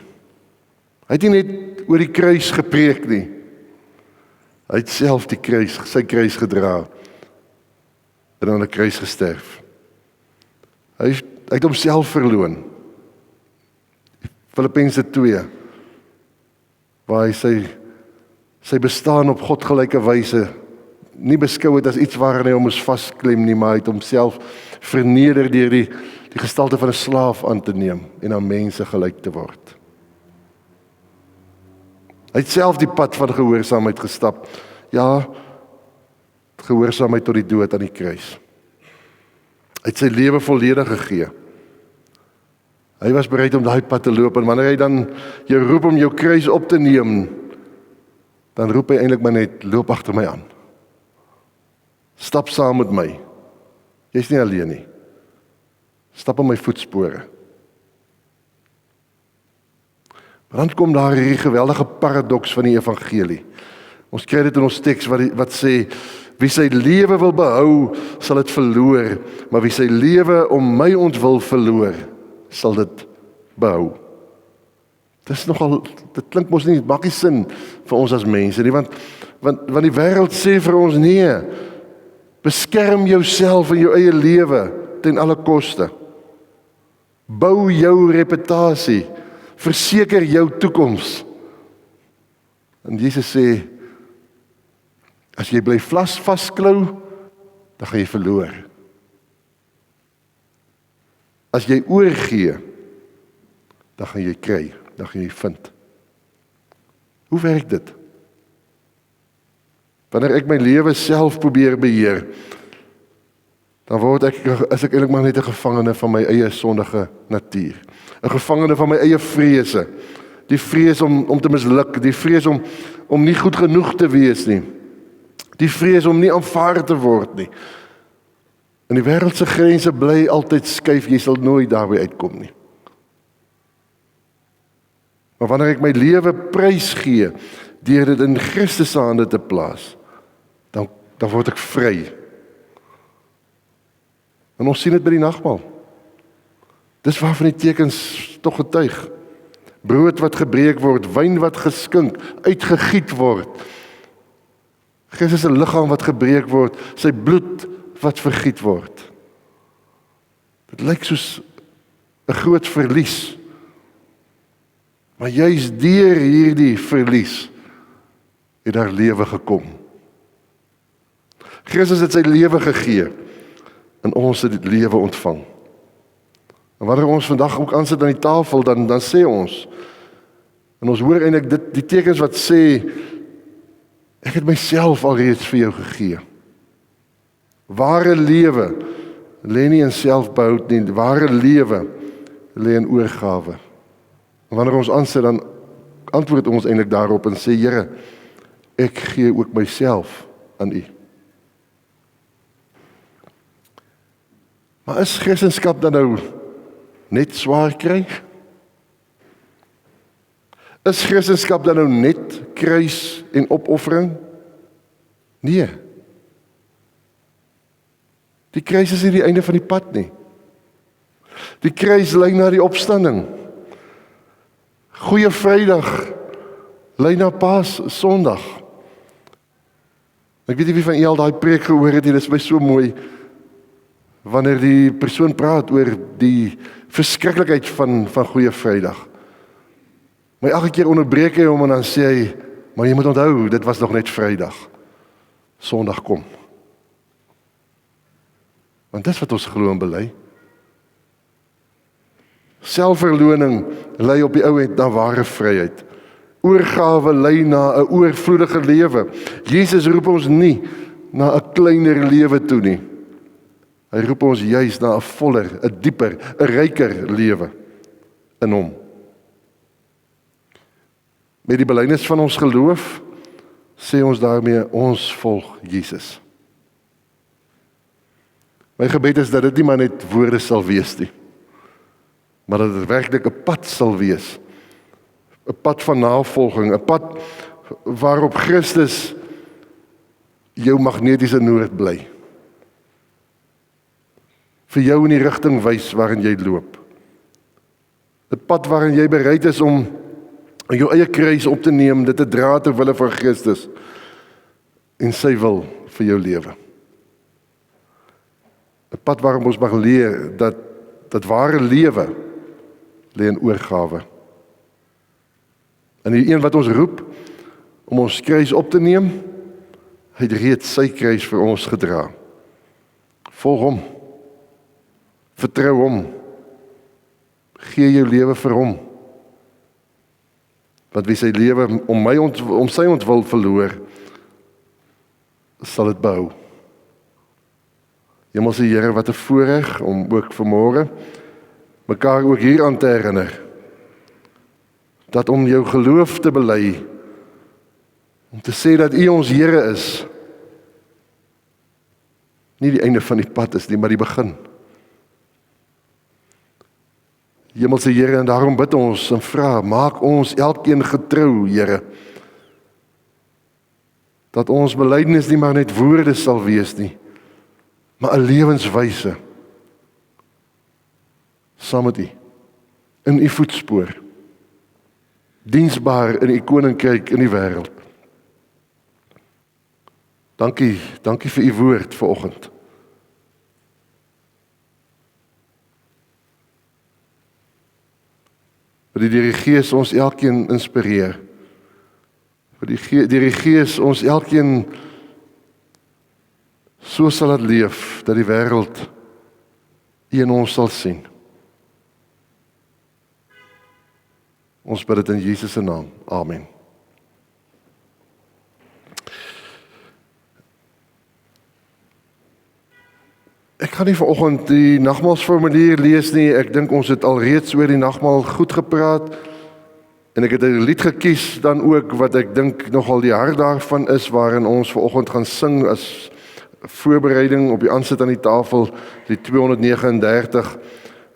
Hy het nie net oor die kruis gepreek nie. Hy het self sy kruis gedra en aan die kruis gesterf. Hy het homself verloon. Filippense 2, waar hy sy bestaan op God gelyke wyse nie beskou het as iets waarin hy hom moes vasklem nie, maar hy het homself verneder deur die gestalte van 'n slaaf aan te neem en aan mense gelyk te word. Hy het self die pad van gehoorsaamheid gestap. Ja, gehoorsaamheid tot die dood aan die kruis. Hy het sy lewe volledig gegee. Hy was bereid om daai pad te loop, en wanneer hy dan jou roep om jou kruis op te neem, dan roep hy eintlik maar net, loop agter my aan. Stap saam met my. Jy's nie alleen nie. Stap in my voetspore. Maar dan kom daar hierdie geweldige paradoks van die evangelie. Ons kry dit in ons teks wat sê, wie sy lewe wil behou, sal dit verloor, maar wie sy lewe om my ontwil verloor, sal dit behou. Dit klink mos nie, dit maak nie sin vir ons as mense nie, want die wêreld sê vir ons nee, beskerm jouself en jou eie lewe ten alle koste. Bou jou reputasie, verseker jou toekoms. En Jesus sê, as jy bly vasklou, dan gaan jy verloor. As jy oorgee, dan gaan jy kry, dan gaan jy vind. Hoe werk dit? Wanneer ek my lewe self probeer beheer, dan is ek eintlik maar net 'n gevangene van my eie sondige natuur. 'n Gevangene van my eie vrese. Die vrees om te misluk, die vrees om nie goed genoeg te wees nie. Die vrees om nie aanvaar te word nie. En die wêreld se grense bly altyd skuif, jy sal nooit daarby uitkom nie. Maar wanneer ek my lewe prys gee, deur dit in Christus se hande te plaas, dan word ek vry. En ons sien dit by die nagmaal. Dis waarvan die tekens tog getuig. Brood wat gebreek word, wyn wat geskink, uitgegiet word. Christus se liggaam wat gebreek word, sy bloed wat vergiet word. Dit lyk soos 'n groot verlies. Maar juis deur hierdie verlies het daar lewe gekom. Christus het sy lewe gegee en ons het die lewe ontvang. En wanneer ons vandag ook aansit aan die tafel, dan sê ons, en ons hoor eintlik die tekens wat sê, ek het myself alreeds vir jou gegee. Ware lewe lê nie in selfbehoud nie, ware lewe lê in oorgawe. En wanneer ons aansit, dan antwoord ons eintlik daarop en sê, Here, ek gee ook myself aan U. Maar is Christendom dan nou net swaar kry? Is Christendom dan nou net kruis en opoffering? Nee. Die kruis is nie die einde van die pad nie. Die kruis lei na die opstanding. Goeie Vrydag lei na Paas Sondag. Ek weet nie wie van julle daai preek gehoor het nie, dit is my so mooi. Wanneer die persoon praat oor die verskriklikheid van Goeie Vrydag. Maar elke keer onderbreek hy hom en dan sê hy, maar jy moet onthou, dit was nog net Vrydag. Sondag kom. Want dis wat ons glo en bely. Selfverloning lei op die ou end na ware vryheid. Oorgawe lei na 'n oorvloedige lewe. Jesus roep ons nie na 'n kleiner lewe toe nie. Hy roep ons juis na 'n voller, 'n dieper, 'n ryker lewe in hom. Met die belydenis van ons geloof sê ons daarmee ons volg Jesus. My gebed is dat dit nie maar net woorde sal wees nie, maar dat dit werklik 'n pad sal wees. 'n Pad van navolging, 'n pad waarop Christus jou magnetiese noord bly. Vir jou in die rigting wys waarin jy loop. 'n Pad waarin jy bereid is om jou eie kruis op te neem, dit te dra ter wille van Christus en sy wil vir jou lewe. 'n Pad waarom ons mag leer dat ware lewe lê in oorgawe. En die een wat ons roep om ons kruis op te neem, hy het reeds sy kruis vir ons gedra. Volg hom. Vertrou hom. Gee jou lewe vir hom. Want wie sy lewe om sy ontwil verloor, sal dit behou. Hemelse Here, wat 'n voorreg om ook vanmôre mekaar ook hier aan te herinner, dat om jou geloof te bely, om te sê dat U ons Here is, nie die einde van die pad is nie, maar die begin. Hemelse Here, en daarom bid ons en vra, maak ons elkeen getrou, Here, dat ons belydenis nie maar net woorde sal wees nie, maar 'n lewenswyse, saam met U, in U voetspoor. diensbaar in U koninkryk in die wêreld. Dankie vir U woord vanoggend. Vir die Gees ons elkeen inspireer. Vir die Gees ons elkeen so sal laat leef dat die wêreld U in ons sal sien. Ons bid dit in Jesus se naam. Amen. Ek gaan nie vanoggend die nagmaalsformulier lees nie. Ek dink ons het alreeds oor die nagmaal goed gepraat. En ek het 'n lied gekies dan ook wat ek dink nogal die hart daarvan is, waarin ons vanoggend gaan sing as voorbereiding op die aansit aan die tafel, die 239,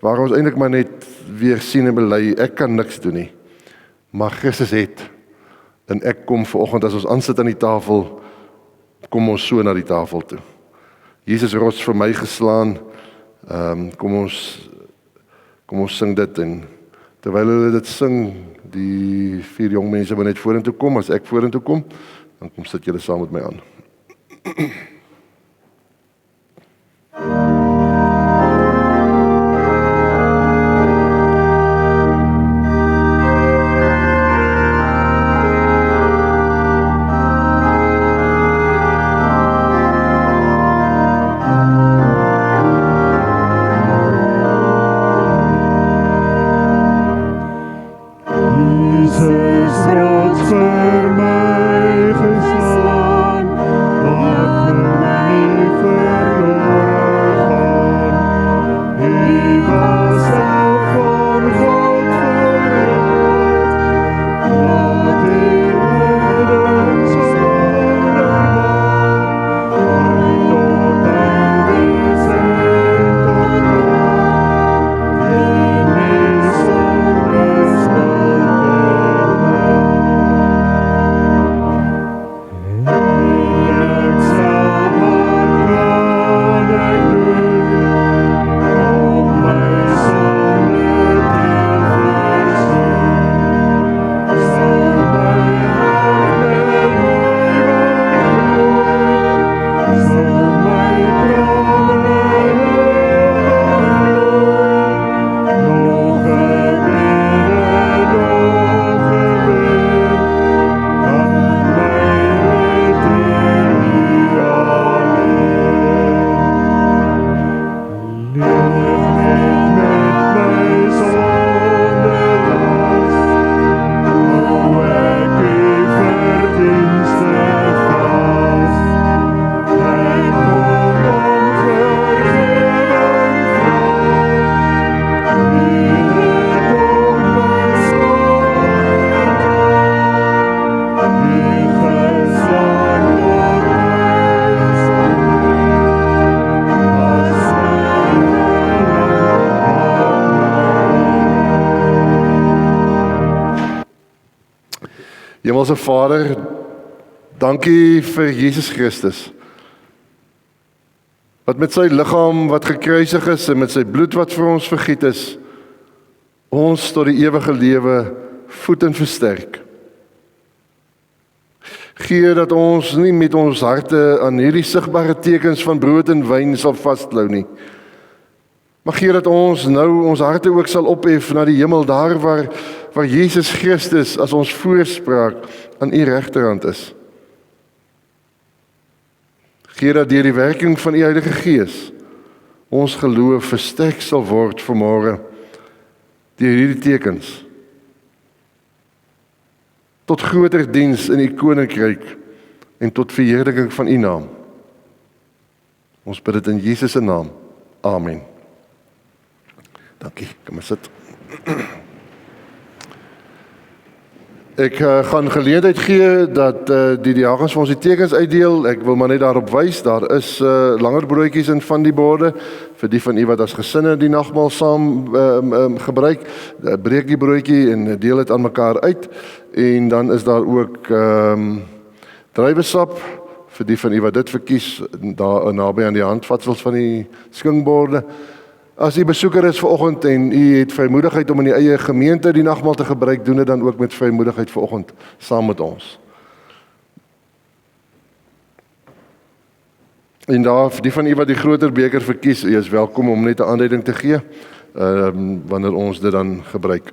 waar ons eintlik maar net weer sien en bely, ek kan niks doen nie. Maar Christus het, en ek kom vanoggend as ons aansit aan die tafel, kom ons so na die tafel toe. Jesus rots vir my geslaan. Kom ons sing dit, en terwyl hulle dit sing, die 4 jong mense wat net vorentoe kom, as ek vorentoe kom, dan kom sit julle saam met my aan. Hemelse Vader, dankie vir Jesus Christus, wat met sy liggaam wat gekruisig is en met sy bloed wat vir ons vergiet is, ons tot die ewige lewe voed en versterk. Gee dat ons nie met ons harte aan hierdie sigbare tekens van brood en wyn sal vasklou nie, maar gee dat ons nou ons harte ook sal ophef na die hemel, daar waar Jesus Christus as ons voorspraak aan U regterhand is. Gee dat deur die werking van U Heilige Gees ons geloof versterk sal word vanmôre deur hierdie tekens, tot groter diens in U koninkryk en tot verheerliking van U naam. Ons bid dit in Jesus se naam. Amen. Dankie, kom maar sit. Ek gaan geleentheid gee dat die diakens vir ons die tekens uitdeel. Ek wil maar net daarop wys, daar is langer broodjies in van die borde, vir die van u wat as gesinne die nagmaal saam gebruik, breek die broodjie en deel dit aan mekaar uit, en dan is daar ook druiwesap, vir die van u wat dit verkies, daar naby aan die handvatsels van die skingborde. As u besoeker is vanoggend en u het vrymoedigheid om in die eie gemeente die nagmaal te gebruik, doen dit dan ook met vrymoedigheid vanoggend saam met ons. En daar, die van u wat die groter beker verkies, u is welkom om net 'n aanduiding te gee, wanneer ons dit dan gebruik.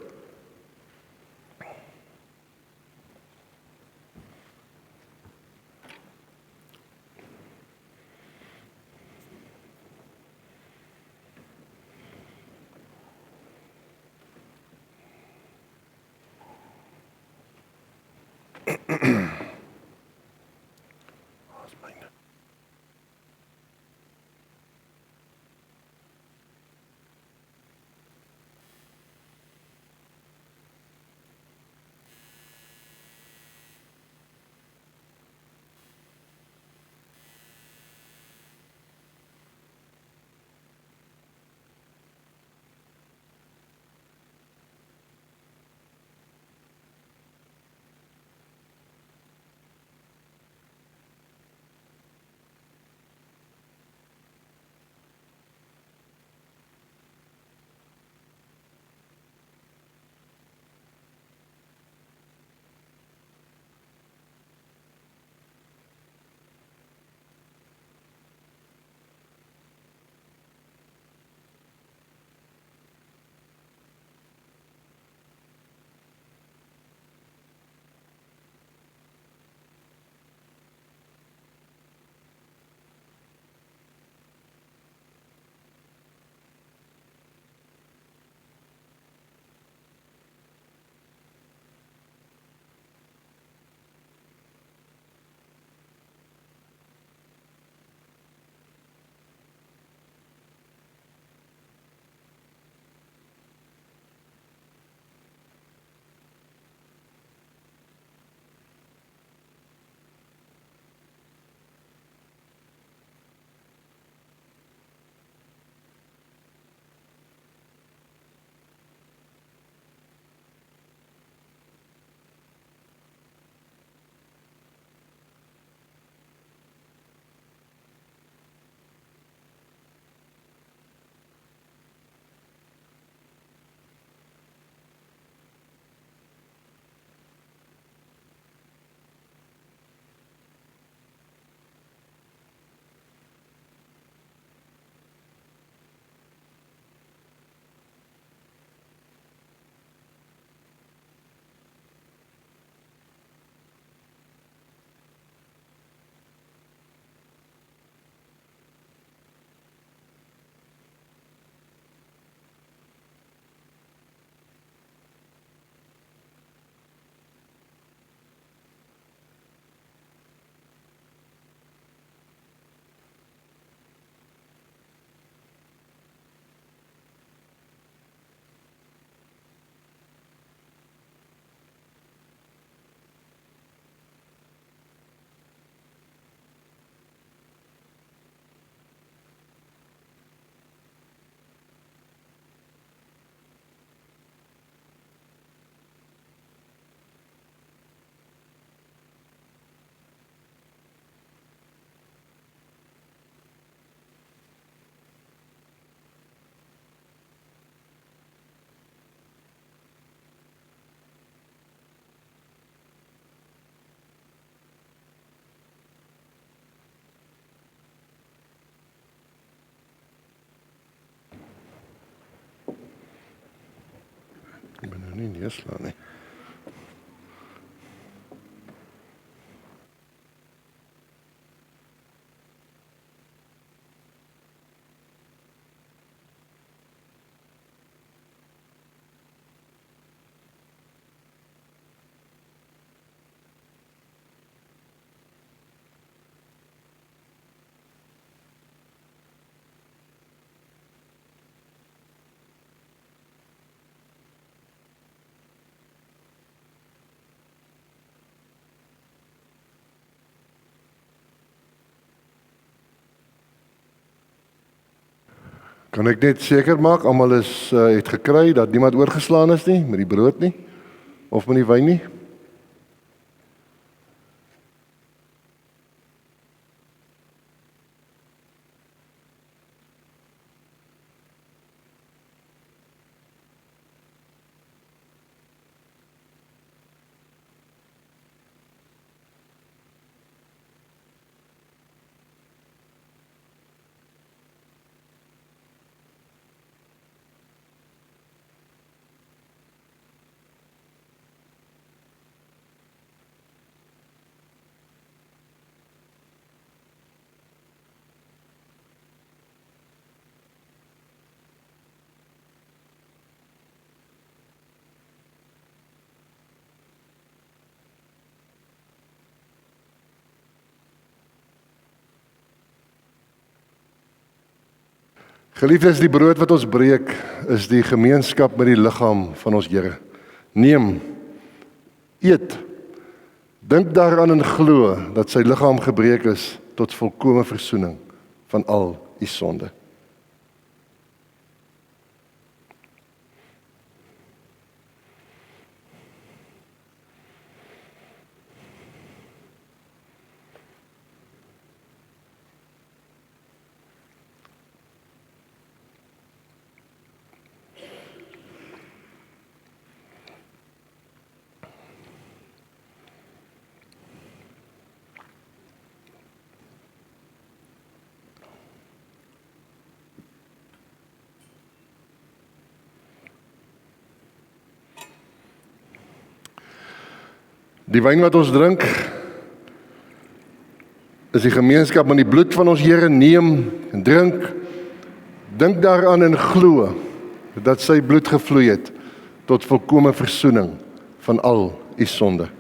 Ik ben nou nie neerslaan nie. Kan ek net seker maak almal het gekry dat niemand oorgeslaan is nie met die brood nie of met die wyn nie? Geliefdes, die brood wat ons breek is die gemeenskap met die liggaam van ons Here. Neem, eet, dink daaraan en glo dat sy liggaam gebreek is tot volkome versoening van al u sonde. Die wyn wat ons drink is die gemeenskap met die bloed van ons Here. Neem en drink, dink daaraan en glo dat sy bloed gevloei het tot volkome versoening van al u sonde.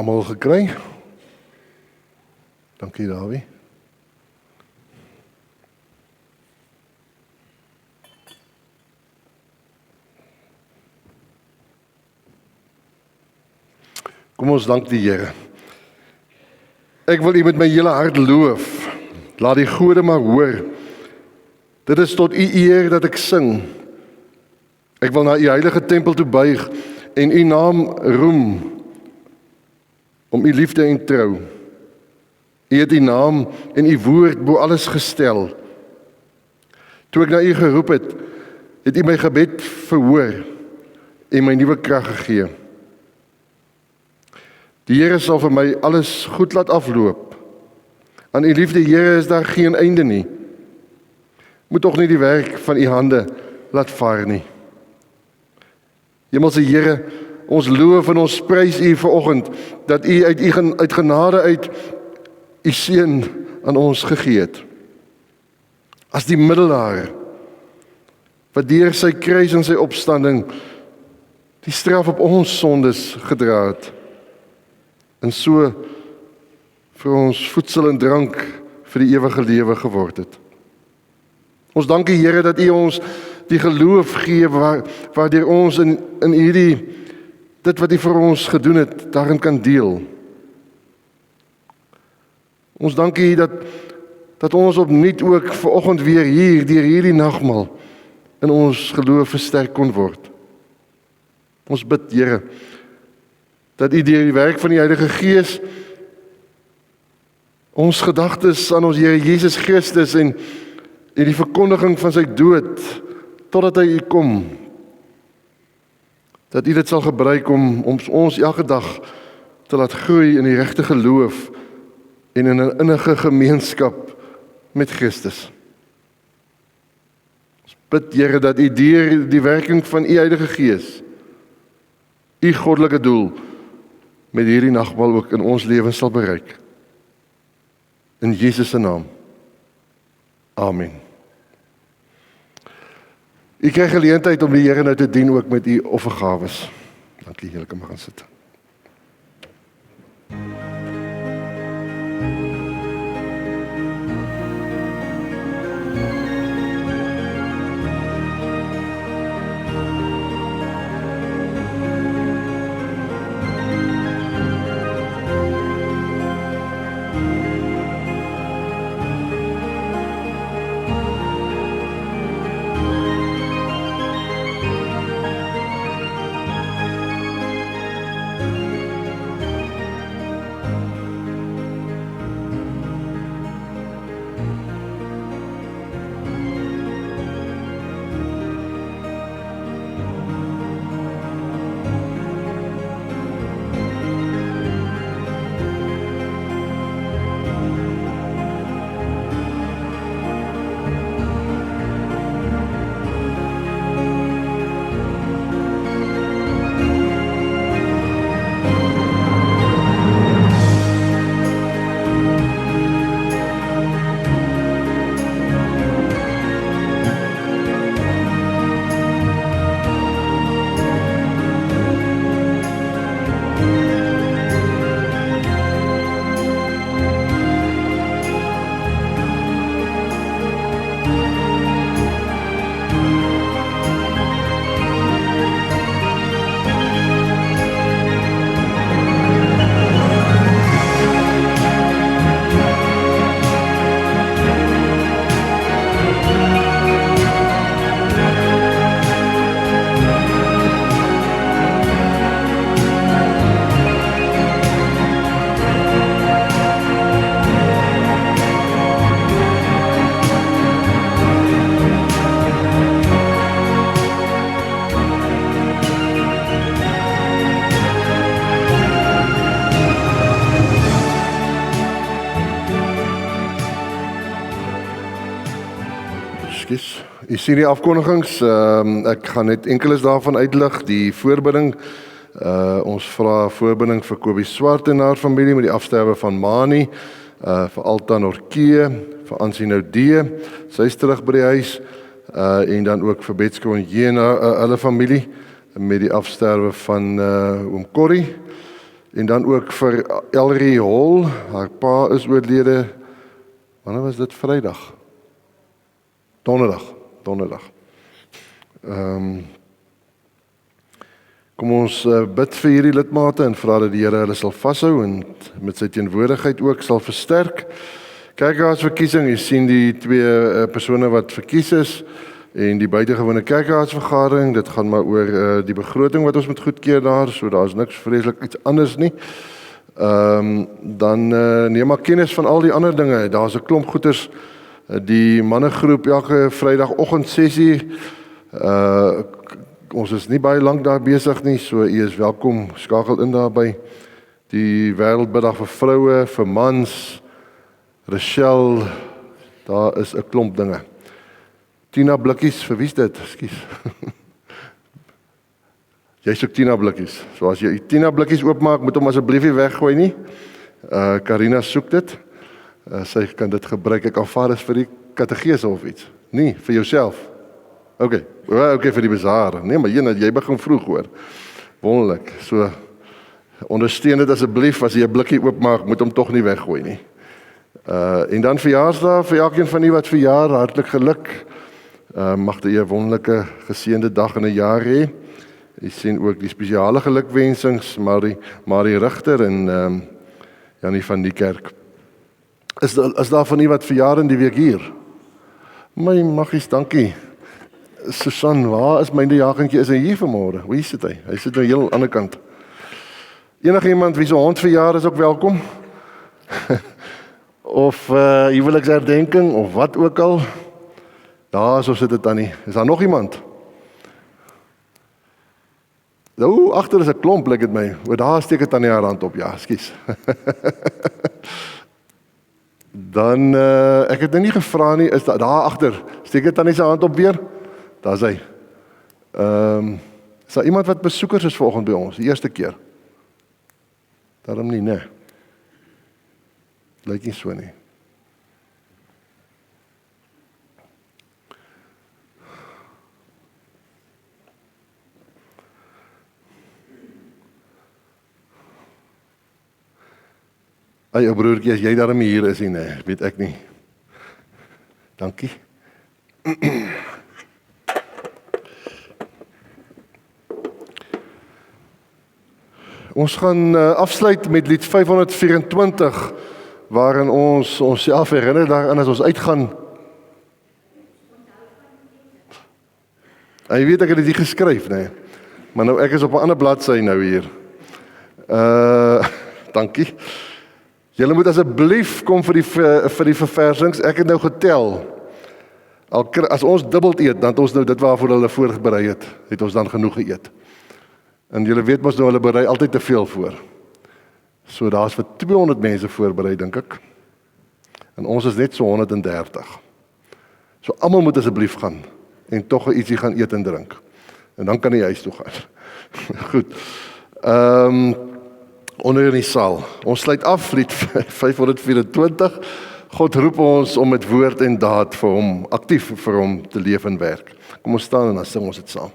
Almal gekry? Dankie, Dawie. Kom ons dank die Here. Ek wil U met my hele hart loof. Laat die gode maar hoor. Dit is tot U eer dat ek sing. Ek wil na U heilige tempel toe buig en U naam roem. Om u liefde en trou. U het u naam en u woord bo alles gestel. Toe ek na u geroep het u my gebed verhoor en my nuwe krag gegee. Die Here sal vir my alles goed laat afloop. Aan u liefde, Here, is daar geen einde nie. Moet tog nie die werk van u hande laat vaar nie. Hemelse Here, ons loof en ons prys U vanoggend dat U uit genade uit U seun aan ons gegee het. As die middelaar wat deur sy kruis en sy opstanding die straf op ons sondes gedra het. En so vir ons voedsel en drank vir die ewige lewe geword het. Ons dank U, Here, dat U ons die geloof gee waardeur ons in hierdie dit wat U vir ons gedoen het, daarin kan deel. Ons dank U dat ons opnuut ook vanoggend weer hier deur hierdie nagmaal in ons geloof versterk kon word. Ons bid, Here, dat U deur die werk van die Heilige Gees ons gedagtes aan ons Here Jesus Christus en die verkondiging van sy dood totdat hy kom, dat U dit sal gebruik om ons elke dag te laat groei in die regte geloof en in 'n innige gemeenskap met Christus. Ons bid, Here, dat U deur die werking van U Heilige Gees U goddelike doel met hierdie nagmaal ook in ons lewens sal bereik. In Jesus se naam. Amen. U kry geleentheid om die Here nou te dien ook met u offergawes. Dankie, julle kan maar gaan sit. Ekskuus. U sien die afkondigings, ek gaan net enkeles daarvan uitlig. Die voorbidding, ons vra voorbidding vir Kobie Swart en haar familie met die afsterwe van Mani, vir Alta Norkee, vir Ansie Noudee, sy is terug by die huis, en dan ook vir Betsko en Jena, hulle familie, met die afsterwe van oom Corrie, en dan ook vir Elrie Hall, haar pa is oorlede, wanneer was dit, Vrydag? Donderdag. Kom ons bid vir hierdie lidmate en vra dat die Here hulle sal vashou en met sy teenwoordigheid ook sal versterk. Kerkraadsverkiesing, jy sien die twee persone wat verkies is en die buitengewone kerkraadsvergadering, dit gaan maar oor die begroting wat ons moet goedkeur daar, so daar is niks vreeslik iets anders nie. Dan neem maar kennis van al die ander dinge, daar is 'n klomp goeders, die mannegroep elke Vrydagoggend 6:00, ons is nie baie lank daar besig nie, so u is welkom, skakel in daarby. Die Wêreldmiddag vir vroue, vir mans, Rochelle, daar is 'n klomp dinge. Tina blikkies, vir wie is dit? Ekskuus. Jy soek Tina blikkies. So as jy Tina blikkies oopmaak, moet hom asseblief nie weggooi nie. Karina soek dit. Sy kan dit gebruik, ek aanvaar is vir die kategese of iets. Nie, vir jouself. Okay, vir die bazaar. Nee, maar jy begin vroeg hoor. Wonderlik. So, ondersteun dit asseblief, as jy 'n blikkie oopmaak, moet hom tog nie weggooi nie. En dan verjaarsdag, vir elkeen van die wat verjaar, hartlik geluk. Mag dit 'n wonderlike, geseënde dag in 'n jaar hê. Jy sien ook die spesiale gelukwensings, Marie Rigter en Janie van die kerk. Is daar van u wat verjaar in die week hier? My maggies, dankie. Susan, waar is myne jagentjie? Is hy hier vanmôre? Hoe sit hy? Hy sit nou heel aan die ander kant. Enige iemand wie se hond verjaar is ook welkom. Of huweliksherdenking of wat ook al. Daar so sit dit dan nie. Is daar nog iemand? Nou, agter is 'n klomp, lyk dit my. O, daar steek dit aan die hand op. Ja, skus. Dan ek het nou nie gevra nie, is daar agter. Steek dit aan die se hand op weer? Daar's hy. Is daar iemand wat besoekers is vanoggend by ons, die eerste keer? Daarom nie, nee. Lyk nie so nie. Ai, ou broertjie, as jy daarmee hier is nie, weet ek nie. Dankie. Ons gaan afsluit met lied 524, waarin ons onsself herinner daaraan as ons uitgaan. Jy weet ek het dit hier geskryf, nee. Maar nou ek is op 'n ander bladsy nou hier. Dankie. Julle moet asseblief kom vir die verversings. Ek het nou getel. As ons dubbel eet, dan het ons nou dit waarvoor hulle voorberei het ons dan genoeg geëet. En julle weet mos nou, hulle berei altyd te veel voor. So daar's vir 200 mense voorberei, dink ek. En ons is net so 130. So almal moet asseblief gaan en tog 'n ietsie gaan eet en drink. En dan kan jy huis toe gaan. Goed. Onder in die saal. Ons sluit af lied 524. God roep ons om met woord en daad vir hom, aktief vir hom te leef en werk. Kom ons staan en dan sing ons dit saam.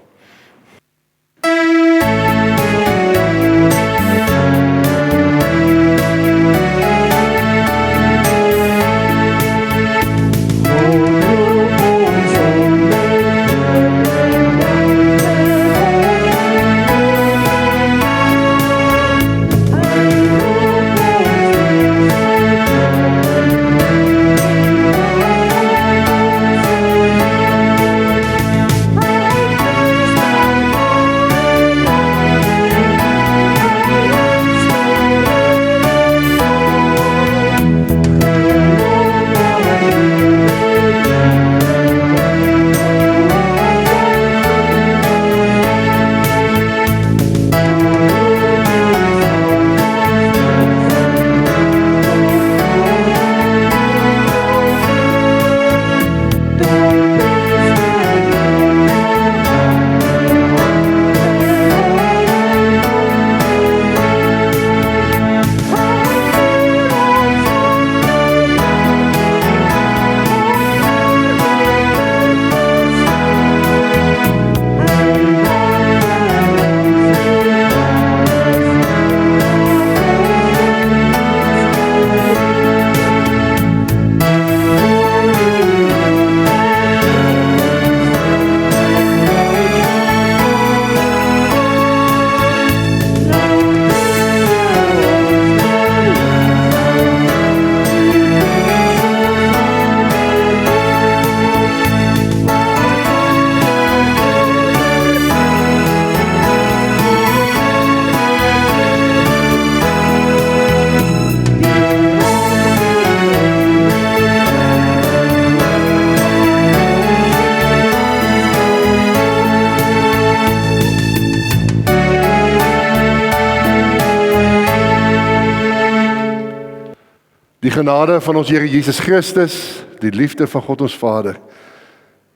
Die genade van ons Here Jesus Christus, die liefde van God ons Vader,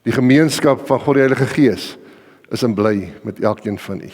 die gemeenskap van God die Heilige Gees, is en bly met elkeen van u.